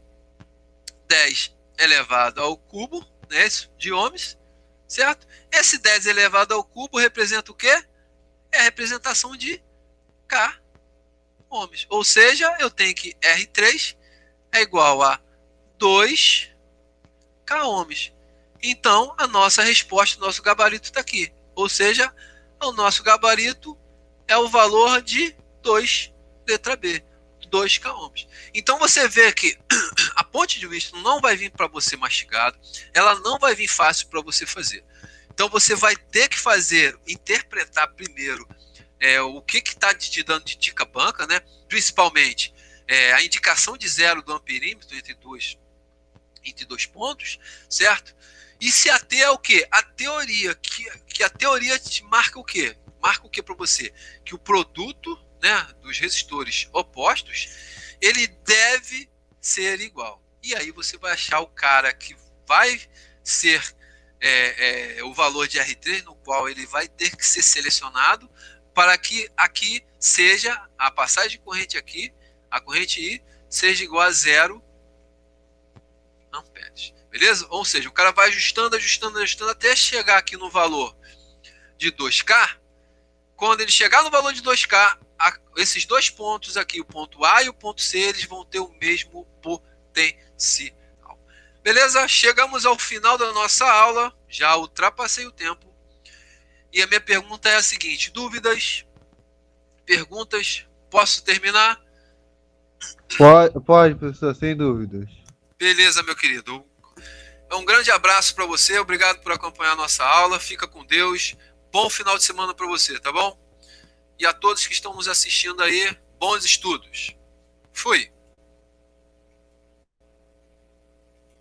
10 elevado ao cubo, né, de ohms, certo? Esse 10 elevado ao cubo representa o quê? É a representação de K ohms. Ou seja, eu tenho que R3 é igual a 2K ohms. Então, a nossa resposta, o nosso gabarito está aqui. Ou seja, o nosso gabarito é o valor de 2, letra B, 2K ohms. Então, você vê que a ponte de Wheaton não vai vir para você mastigado, ela não vai vir fácil para você fazer. Então, você vai ter que interpretar primeiro o que está te dando de dica banca, né? Principalmente a indicação de zero do amperímetro entre dois pontos, certo? E se ater ao quê? A teoria, que a teoria te marca o quê? Marca o quê para você? Que o produto, né, dos resistores opostos, ele deve ser igual. E aí você vai achar o cara que vai ser o valor de R3, no qual ele vai ter que ser selecionado para que aqui seja a passagem de corrente aqui, a corrente I, seja igual a 0 amperes. Beleza? Ou seja, o cara vai ajustando até chegar aqui no valor de 2K. Quando ele chegar no valor de 2K, esses dois pontos aqui, o ponto A e o ponto C, eles vão ter o mesmo potencial. Beleza? Chegamos ao final da nossa aula. Já ultrapassei o tempo. E a minha pergunta é a seguinte: dúvidas? Perguntas? Posso terminar? Pode, professor, sem dúvidas. Beleza, meu querido. Um grande abraço para você. Obrigado por acompanhar a nossa aula. Fica com Deus. Bom final de semana para você, tá bom? E a todos que estão nos assistindo aí, bons estudos. Fui.